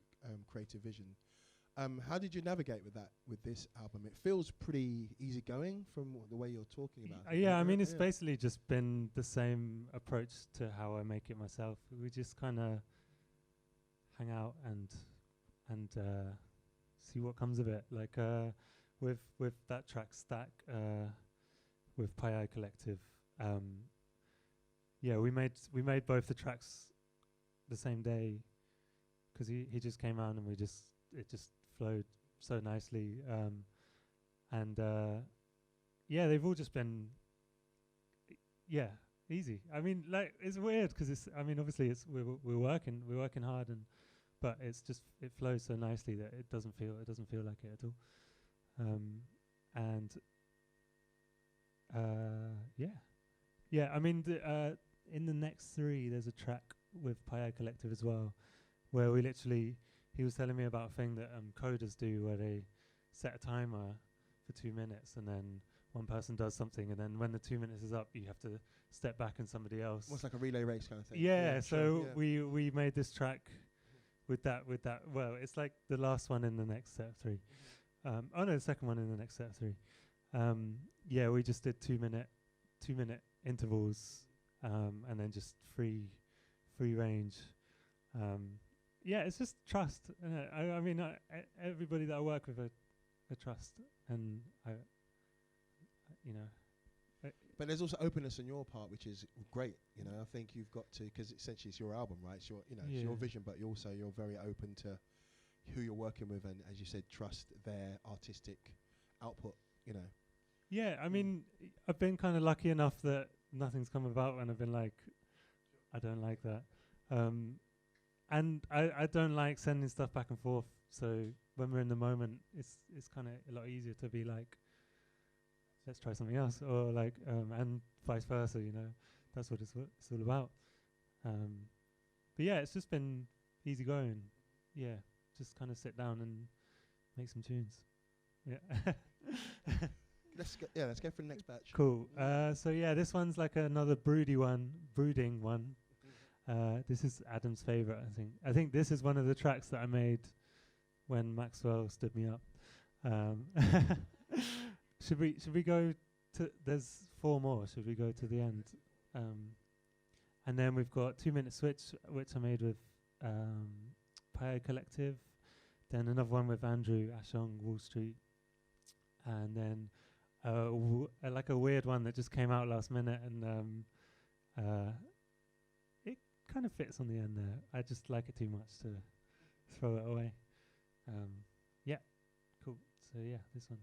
creative vision. How did you navigate with that with this album? It feels pretty easygoing from the way you're talking about it. Yeah, I mean, it's basically just been the same approach to how I make it myself. We just kind of hang out and see what comes of it. Like with that track Stack, with Pi Collective. Yeah, we made both the tracks the same day, because he just came out and it just flowed so nicely. And they've all just been easy. I mean, like, it's weird because obviously we're working hard, but it's just, it flows so nicely that it doesn't feel like it at all. I mean, in the next three, there's a track with Pi Collective as well, where he was telling me about a thing that coders do, where they set a timer for 2 minutes, and then one person does something, and then when the 2 minutes is up, you have to step back and somebody else. Almost like a relay race kind of thing. Yeah, so sure, we made this track with that. Well, it's like the last one in the next set of three. The second one in the next set of three. We just did 2 minute intervals, and then just free range. It's just trust. I mean, everybody that I work with, I trust, and But there's also openness on your part, which is great. I think you've got to, because essentially it's your album, right? It's your, it's your vision, but you're very open to who you're working with, and as you said, trust their artistic output. Yeah, I mean, I've been kind of lucky enough that nothing's come about, and I've been like, I don't like that. and I don't like sending stuff back and forth. So when we're in the moment, it's kind of a lot easier to be like, let's try something else, or like, and vice versa. You know, that's what it's all about. But yeah, it's just been easy going. Yeah, just kind of sit down and make some tunes. Yeah. Let's go for the next batch. Cool. So yeah, this one's like another brooding one. This is Adam's favorite, I think. I think this is one of the tracks that I made when Maxwell stood me up. Should we go to? There's 4 more. Should we go to the end? And then we've got 2 Minute Switch, which I made with Pio Collective. Then another one with Andrew Ashong, Wall Street, and then like a weird one that just came out last minute, and it kind of fits on the end there. I just like it too much to throw it away. Yeah, cool. So yeah, this one.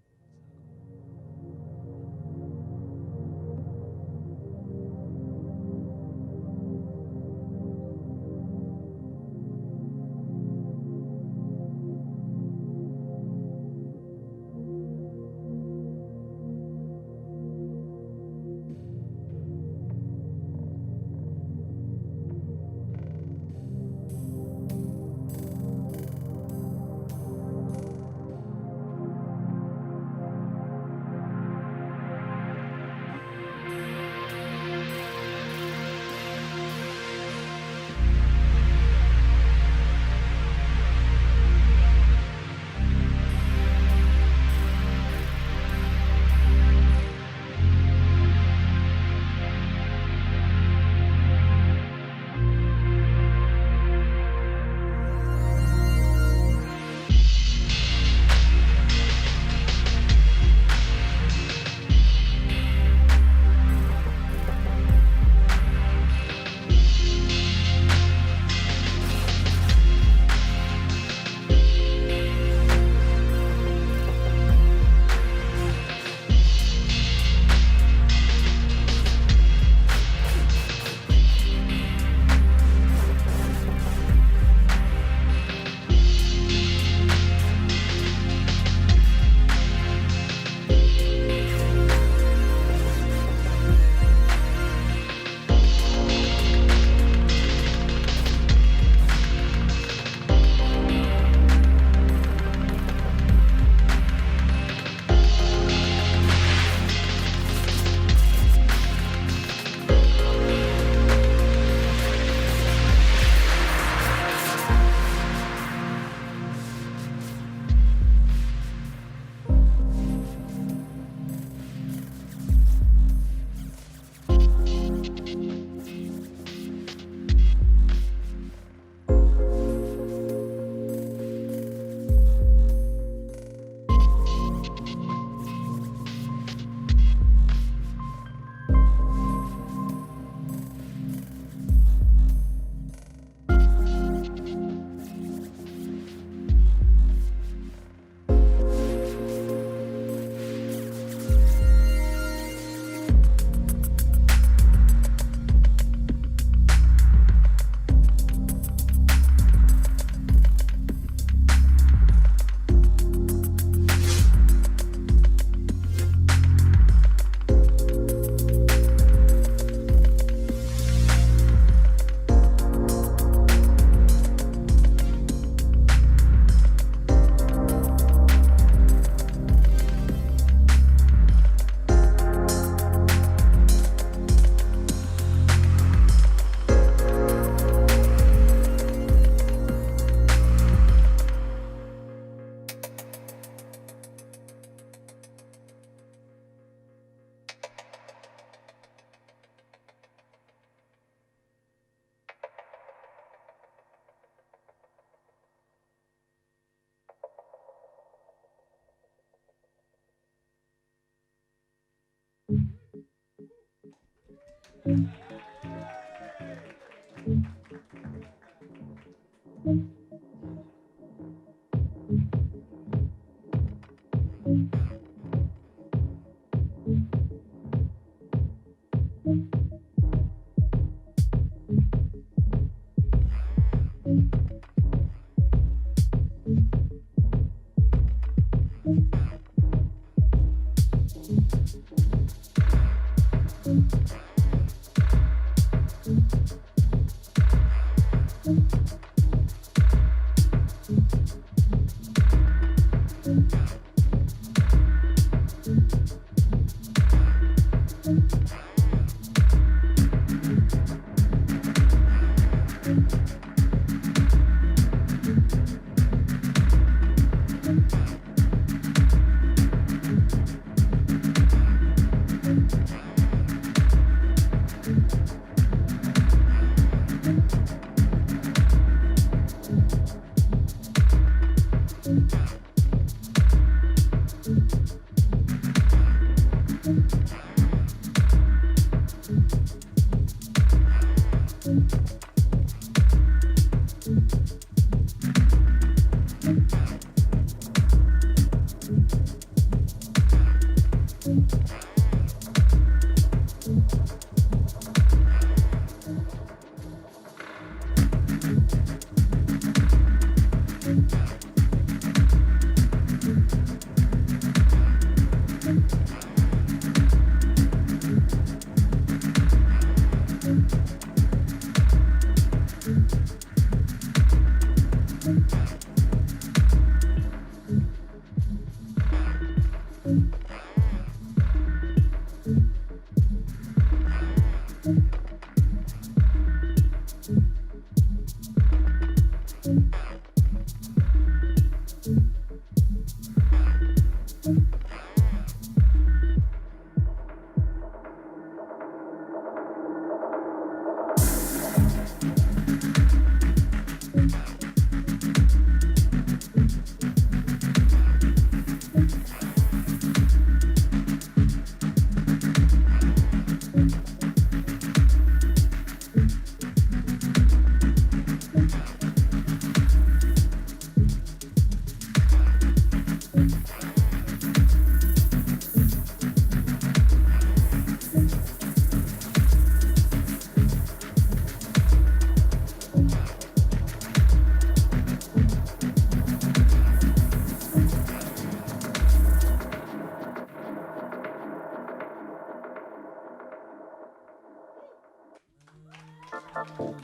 Climbing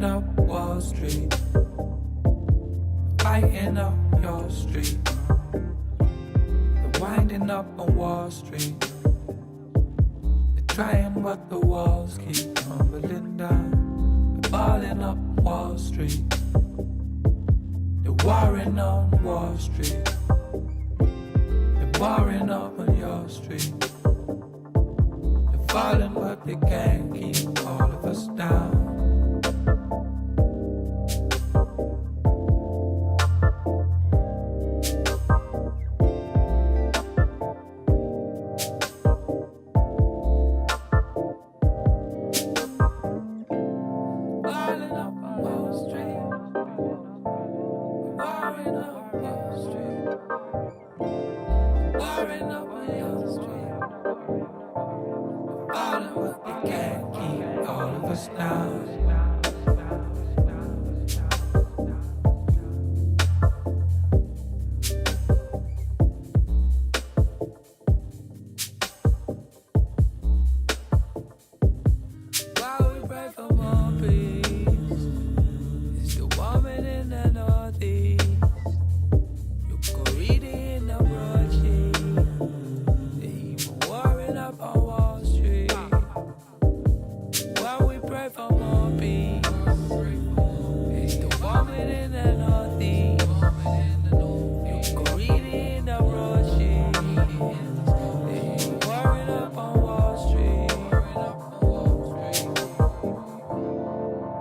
up Wall Street, fighting up your street. They're winding up on Wall Street. They're trying, but the walls keep tumbling down. They're falling up Wall Street. They're warring on Wall Street. They're warring up on your street. They're falling, but they can't keep all of us down.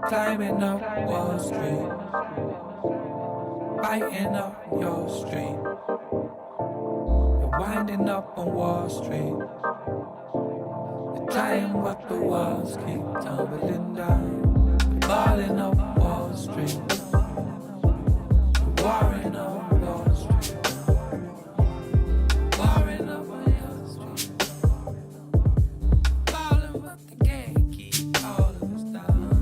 Climbing up Wall Street, fighting up your street. They're winding up on Wall Street. They're trying, but the walls keep tumbling down. They're falling up Wall Street. They're warring on Wall Street. Warring up on Wall Street. Falling, but they can't keep all of us down.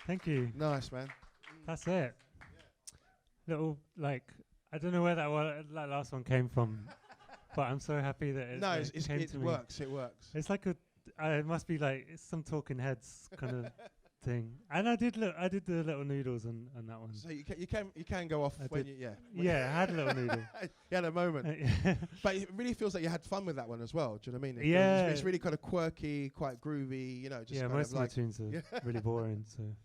Thank you. Nice, man. That's it. Little I don't know where that last one came from, but I'm so happy that it, No, it came it to me. works. It works. It's like it must be like it's some Talking Heads kind of thing. And I did the little noodles and that one. So you can go off I when did. you Yeah, I had a little noodle. you had a moment, but it really feels like you had fun with that one as well. Do you know what I mean? It's really kind of quirky, quite groovy. You know, just kind most of of my like tunes are really boring. So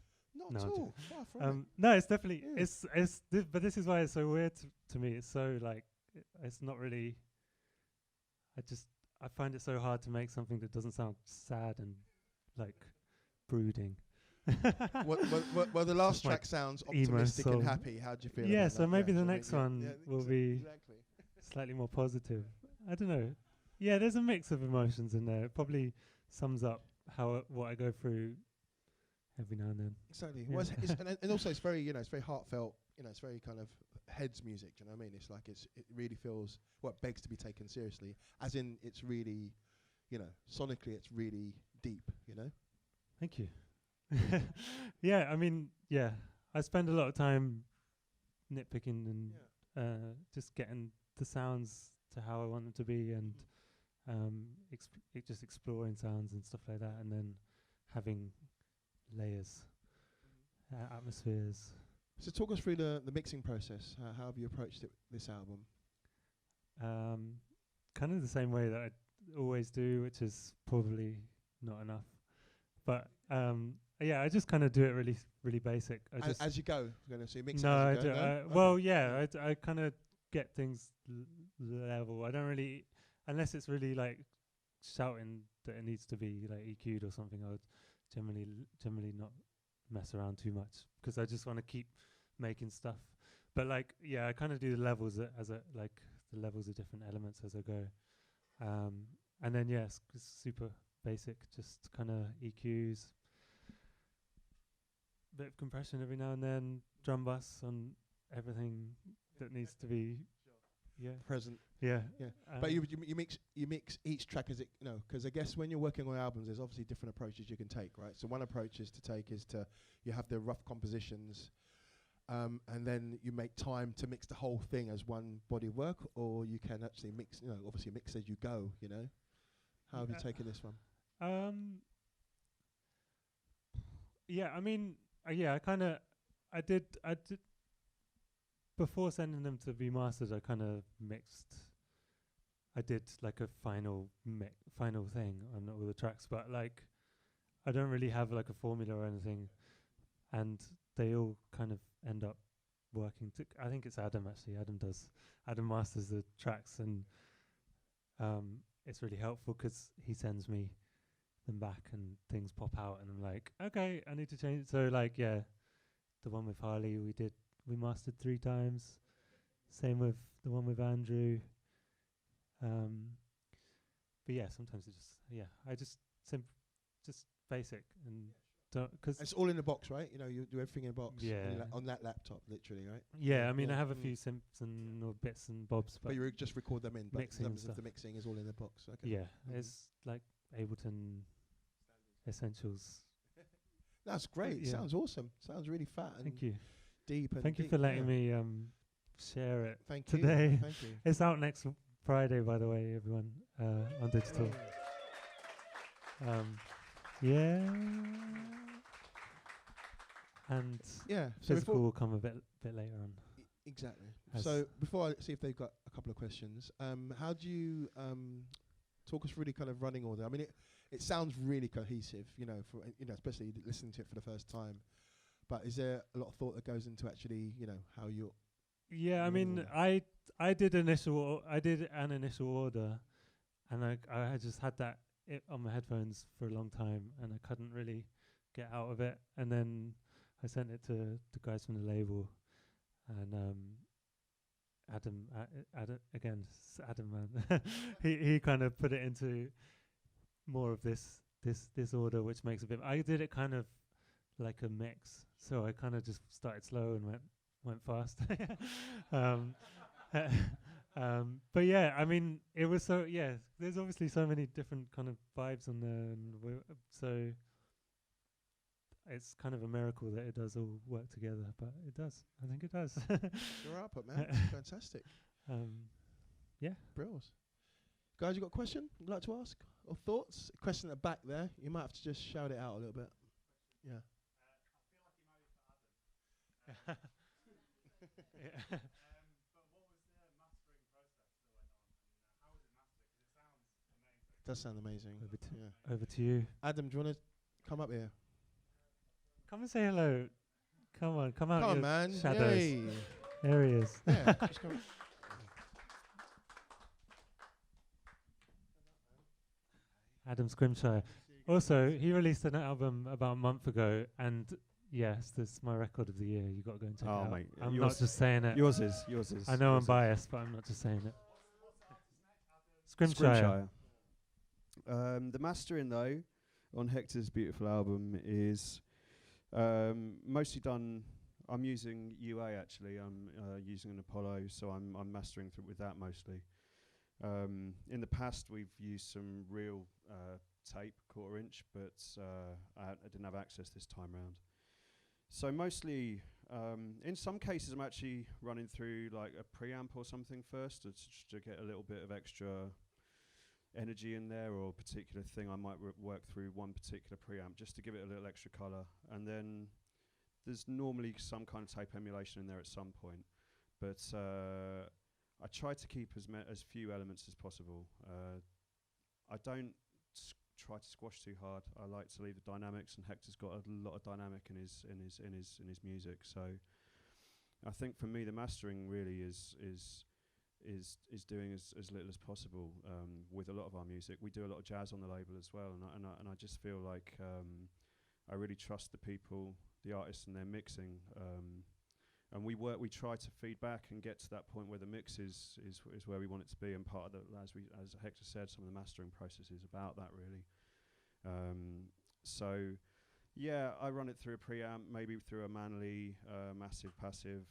not at all. Far from it. no, it's definitely Yeah. but this is why it's so weird to me. It's so it's not really. I find it so hard to make something that doesn't sound sad and brooding. Well, the last My track sounds emo optimistic soul. and happy. How do you feel? Yeah, about so that? maybe do the you know what I next mean? one will be exactly. slightly more positive. I don't know. Yeah, there's a mix of emotions in there. It probably sums up what I go through every now and then. Exactly. Yeah. Well, and also it's very it's very heartfelt. It's very kind of heads music. Do you know what I mean? It's like it really feels begs to be taken seriously. As in, it's really, sonically, it's really deep. Thank you. Yeah, I mean, I spend a lot of time nitpicking and just getting the sounds to how I want them to be, and just exploring sounds and stuff like that, and then having layers, atmospheres. So talk us through the mixing process. How have you approached this album? Kind of the same way that I always do, which is probably not enough. But I just kind of do it really, really basic. As you go, so you mix no, it I as you do. go, no? Well, yeah, I kind of get things level. I don't really, unless it's really shouting that it needs to be EQ'd or something. I would generally not mess around too much because I just want to keep making stuff. But I kind of do the levels the levels of different elements as I go. And then it's super basic, just kind of EQs, bit of compression every now and then, drum bass on everything that needs to be Present. Yeah. But you mix each track as it, because I guess when you're working on albums, there's obviously different approaches you can take, right? So one approach is you have the rough compositions, and then you make time to mix the whole thing as one body of work, or you can actually mix, obviously mix as you go, How have you taken this one? I mean, I did before sending them to be mastered. I kind of mixed. I did a final thing on all the tracks, but I don't really have a formula or anything, and they all kind of end up working. I think it's Adam actually. Adam masters the tracks, and it's really helpful because he sends me them back and things pop out, and I'm like, okay, I need to change it. So the one with Harley we mastered 3 times. Same with the one with Andrew. But sometimes I just basic and don't, because it's all in the box, right? You do everything in a box. Yeah. On that laptop, literally, right? I mean, I have a few simps and bits and bobs, but you just record them in. But in mixing terms of the mixing is all in the box. Okay. Yeah, it's Ableton Essentials. That's great. Yeah. Sounds awesome. Sounds really fat and Thank you. deep. And Thank you deep, for letting me share it Thank today. You. Thank you. It's out next Friday, by the way, everyone, on digital. Yeah. And so physical will come a bit later on. Exactly. So before I see if they've got a couple of questions, how do you talk us through the kind of running order? I mean, it sounds really cohesive, especially listening to it for the first time. But is there a lot of thought that goes into actually, how you're? Yeah, I mean, I did an initial order, and I just had that on my headphones for a long time, and I couldn't really get out of it. And then I sent it to the guys from the label, and Adam man, he kind of put it into more of this order, which makes a bit. I did it kind of like a mix, so I kind of just started slow and went fast. But I mean, it was so there's obviously so many different kind of vibes on there, and so it's kind of a miracle that it does all work together, but it does. I think it does. Your output, man. Fantastic. Yeah. Brilliant. Guys, you got a question you'd like to ask? Or thoughts? A question at the back there. You might have to just shout it out a little bit. Yeah. Yeah. Does sound amazing. Over to you. Adam, do you want to come up here? Come and say hello. Come on, come out. Come on, your man. Shadows. Yay. There he is. Yeah, just come. Adam Scrimshire. Also, he released an album about a month ago, and yes, this is my record of the year. You got to go and check it out. Mate, I'm not just saying it. Yours is. I know I'm biased, but I'm not just saying it. Scrimshire. The mastering, though, on Hector's beautiful album is mostly done. I'm using UA actually. I'm using an Apollo, so I'm mastering with that mostly. In the past, we've used some real tape, 1/4 inch, but I didn't have access this time round. So mostly, in some cases, I'm actually running through like a preamp or something first to get a little bit of extra energy in there, or a particular thing. I might work through one particular preamp just to give it a little extra colour, and then there's normally some kind of tape emulation in there at some point. But I try to keep as few elements as possible. I don't try to squash too hard. I like to leave the dynamics, and Hector's got a lot of dynamic in his music. So I think for me, the mastering really is doing as little as possible with a lot of our music. We do a lot of jazz on the label as well, and I just feel like I really trust the people, the artists, and their mixing. And we try to feed back and get to that point where the mix is where we want it to be. And part of the, as Hector said, some of the mastering process is about that really. So yeah, I run it through a preamp, maybe through a Manley massive passive,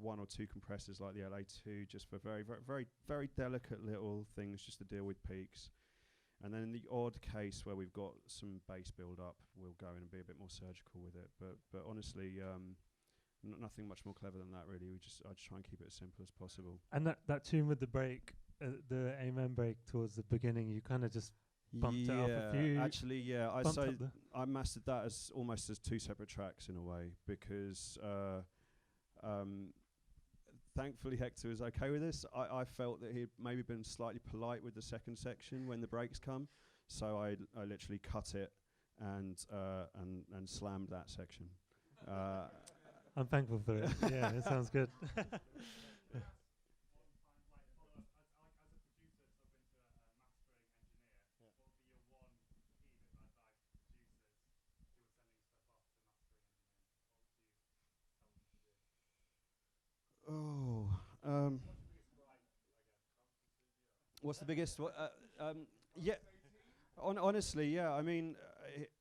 1 or 2 compressors like the LA2, just for very delicate little things, just to deal with peaks. And then in the odd case where we've got some bass build up, we'll go in and be a bit more surgical with it. But honestly, nothing much more clever than that really. I just try and keep it as simple as possible. And that tune with the break, the Amen break towards the beginning, you kind of just bumped it up a few. Actually, yeah. I mastered that as almost as 2 separate tracks in a way, because thankfully Hector was okay with this. I felt that he'd maybe been slightly polite with the second section when the breaks come, so I literally cut it and slammed that section. I'm thankful for it. Yeah, it sounds good. What's the biggest? Yeah, honestly, yeah. I mean,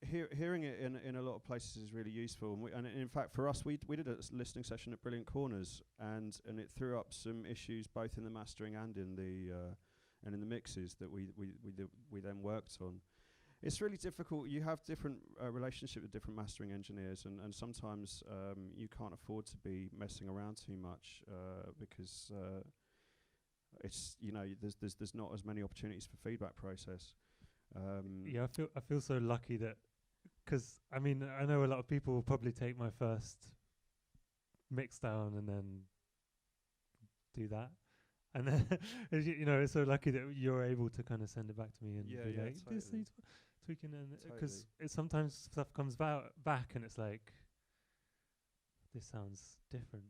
hearing it in a lot of places is really useful. And in fact, for us, we did a listening session at Brilliant Corners, and it threw up some issues both in the mastering and in the mixes that we then worked on. It's really difficult. You have different relationship with different mastering engineers, and sometimes you can't afford to be messing around too much because it's there's not as many opportunities for feedback process. Yeah, I feel so lucky that, because I mean I know a lot of people will probably take my first mix down and then do that, and then it's so lucky that you're able to kind of send it back to me and be like, totally. this needs tweaking, and because sometimes stuff comes back and it's like, this sounds different.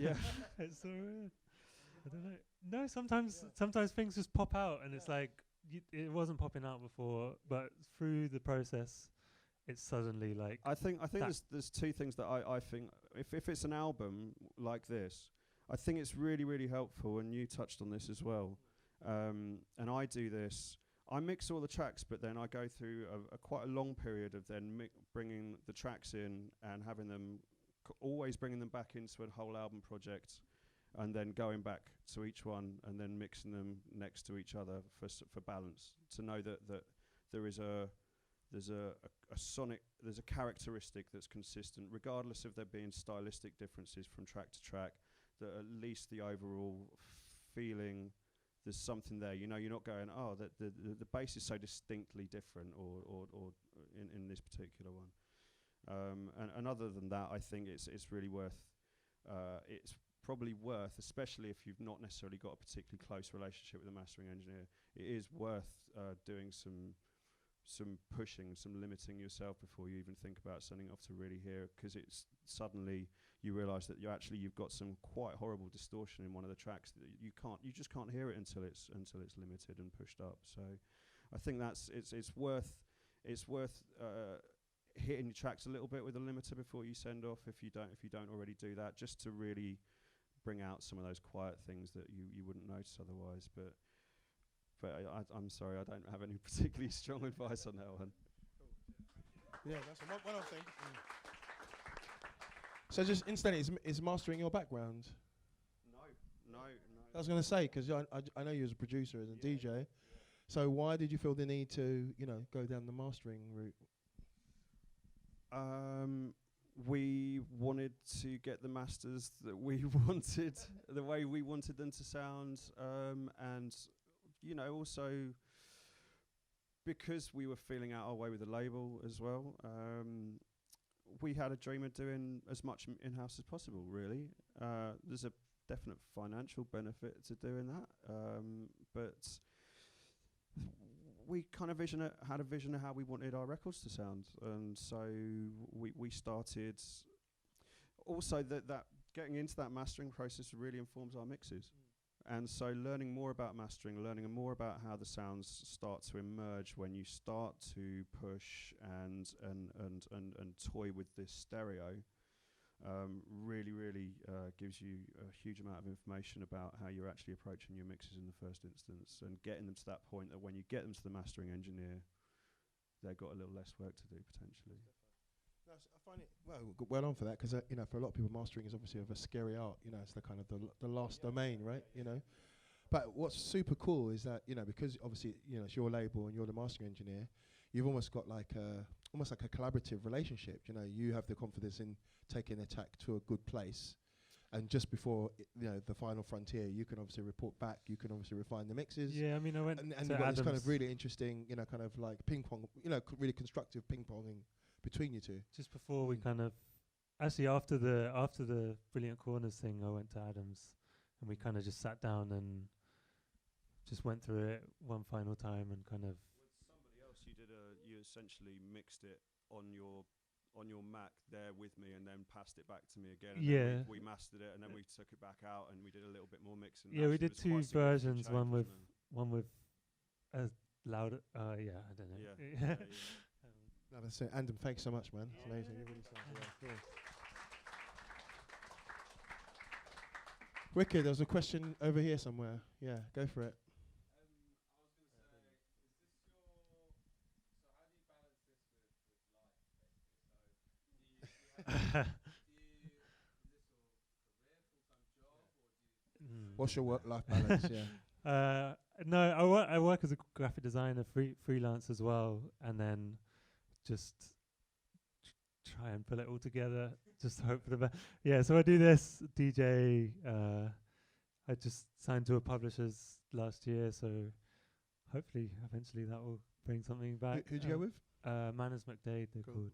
Yeah. It's so weird. I don't know. No, sometimes things just pop out, and it's like it wasn't popping out before, but through the process, it's suddenly like. I think there's 2 things that I think if it's an album like this, I think it's really, really helpful, and you touched on this as well. And I do this. I mix all the tracks, but then I go through a quite a long period of then bringing the tracks in and having them always bringing them back into a whole album project, and then going back to each one and then mixing them next to each other for balance, to know that there is there's a sonic, there's a characteristic that's consistent, regardless of there being stylistic differences from track to track, that at least the overall feeling, there's something there. You know, you're not going, oh, the bass is so distinctly different, or in this particular one. And other than that, I think it's really worth, it's probably worth, especially if you've not necessarily got a particularly close relationship with a mastering engineer, it is worth doing some pushing, some limiting yourself before you even think about sending off to really hear, because it's suddenly you realise that you've got some quite horrible distortion in one of the tracks that you just can't hear it until it's limited and pushed up. So I think it's worth hitting your tracks a little bit with a limiter before you send off, if you don't already do that, just to really bring out some of those quiet things that you wouldn't notice otherwise. But I'm sorry, I don't have any particularly strong advice on that one. Yeah, that's one other thing. So just instantly, is mastering your background? No. I was going to say, because I know you as a producer and a DJ. Yeah. So why did you feel the need to, go down the mastering route? We wanted to get the masters that we wanted, the way we wanted them to sound, and also because we were feeling out our way with the label as well. We had a dream of doing as much in-house as possible, really. There's a definite financial benefit to doing that, but we kind of had a vision of how we wanted our records to sound, and so we started. Also, that getting into that mastering process really informs our mixes, and so learning more about mastering, learning more about how the sounds start to emerge when you start to push and toy with this stereo, really gives you a huge amount of information about how you're actually approaching your mixes in the first instance, and getting them to that point that when you get them to the mastering engineer, they've got a little less work to do potentially. No, I find it well on for that, because for a lot of people, mastering is obviously of a scary art. It's the kind of the last domain, right? But what's super cool is that because obviously it's your label and you're the mastering engineer, you've almost got almost like a collaborative relationship. You have the confidence in taking the track to a good place, and just before the final frontier, you can obviously report back. You can obviously refine the mixes. Yeah, I mean, I went and to you've got Adam's. this kind of really interesting, kind of like ping pong, really constructive ping ponging between you two. Just before we kind of, actually after the Brilliant Corners thing, I went to Adam's, and we kind of just sat down and just went through it one final time and kind of. With somebody else, you essentially mixed it on your Mac there with me, and then passed it back to me again. And then we mastered it, and then we took it back out, and we did a little bit more mixing. Yeah, we did two versions. One with a louder. Yeah, I don't know. Yeah. No, that's it. Adam, thanks so much, man. It's amazing. You really sound cool. Wicked. There was a question over here somewhere. Yeah, go for it. What's your work-life balance? Yeah. No, I work as a graphic designer, freelance as well, and then just try and pull it all together. Just hope for the best. Yeah, so I do this DJ. I just signed to a publishers last year, so hopefully, eventually, that will bring something back. Who'd you go with? Manners McDade, they're called.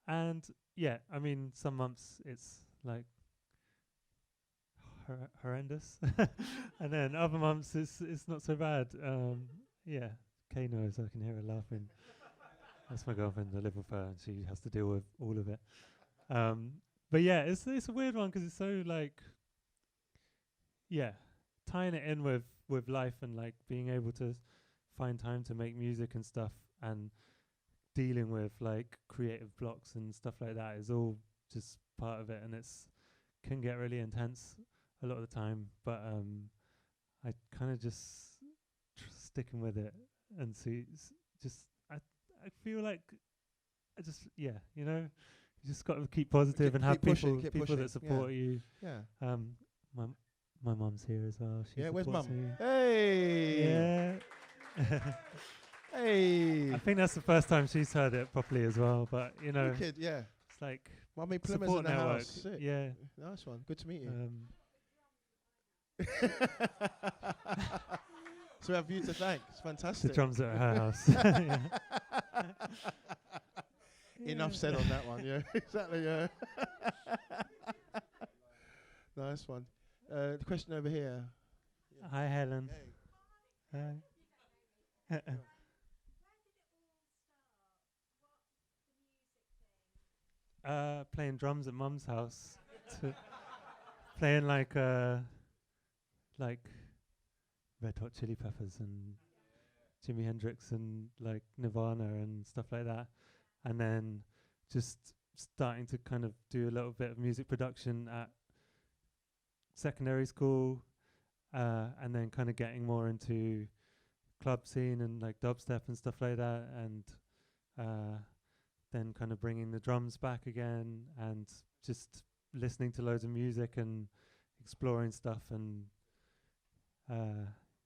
And yeah, I mean, some months it's like horrendous, and then other months it's not so bad. Yeah, Kay knows, I can hear her laughing. That's my girlfriend. I live with her, and she has to deal with all of it. But yeah, it's a weird one, because it's so tying it in with life, and being able to find time to make music and stuff, and dealing with creative blocks and stuff like that is all just part of it, and can get really intense a lot of the time. But I kind of just sticking with it, and I feel like I just you just got to keep positive and have people that support you. Yeah. My mum's here as well. She where's mum? me. Hey. Yeah. Hey. I think that's the first time she's heard it properly as well. But you know, Kid, yeah. it's like Mummy Plimmer's in support the network. house. Sick. Yeah. Nice one. Good to meet you. So we have you to thank. It's The fantastic. drums at her house. Yeah. Enough said on that one. Yeah, exactly. Yeah. Nice one. The question over here. Hi, Helen. Hey. Hi. Playing drums at Mum's house. Playing like Red Hot Chili Peppers and Jimi Hendrix and like Nirvana and stuff like that, and then just starting to kind of do a little bit of music production at secondary school, and then kind of getting more into club scene and like dubstep and stuff like that, and then kind of bringing the drums back again and just listening to loads of music and exploring stuff and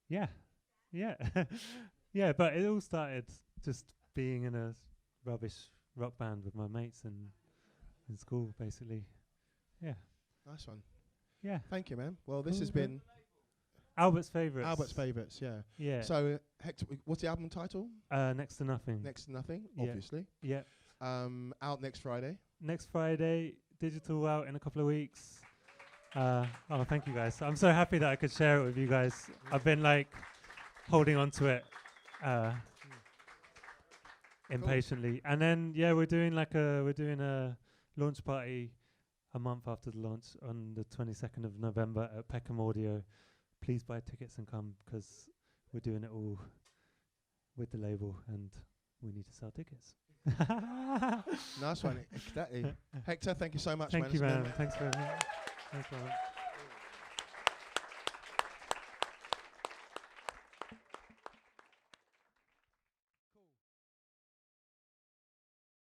yeah yeah, but it all started just being in a rubbish rock band with my mates in school, basically. Yeah. Nice one. Yeah. Thank you, man. Well, this Cool, has cool. been Albert's favourites. Albert's favourites. Yeah. Yeah. So, Hector, what's the album title? Next to Nothing. Next to Nothing, Yeah. obviously. Yeah. Out next Friday. Next Friday, digital out in a couple of weeks. Oh, thank you guys. I'm so happy that I could share it with you guys. I've been like holding on to it impatiently. And then we're doing a launch party a month after the launch on the 22nd of November at Peckham Audio. Please buy tickets and come, because we're doing it all with the label and we need to sell tickets. Nice one. Exactly. Hector, thank you so much, Thank man. you, It's been man. Thanks very much. Thanks, man.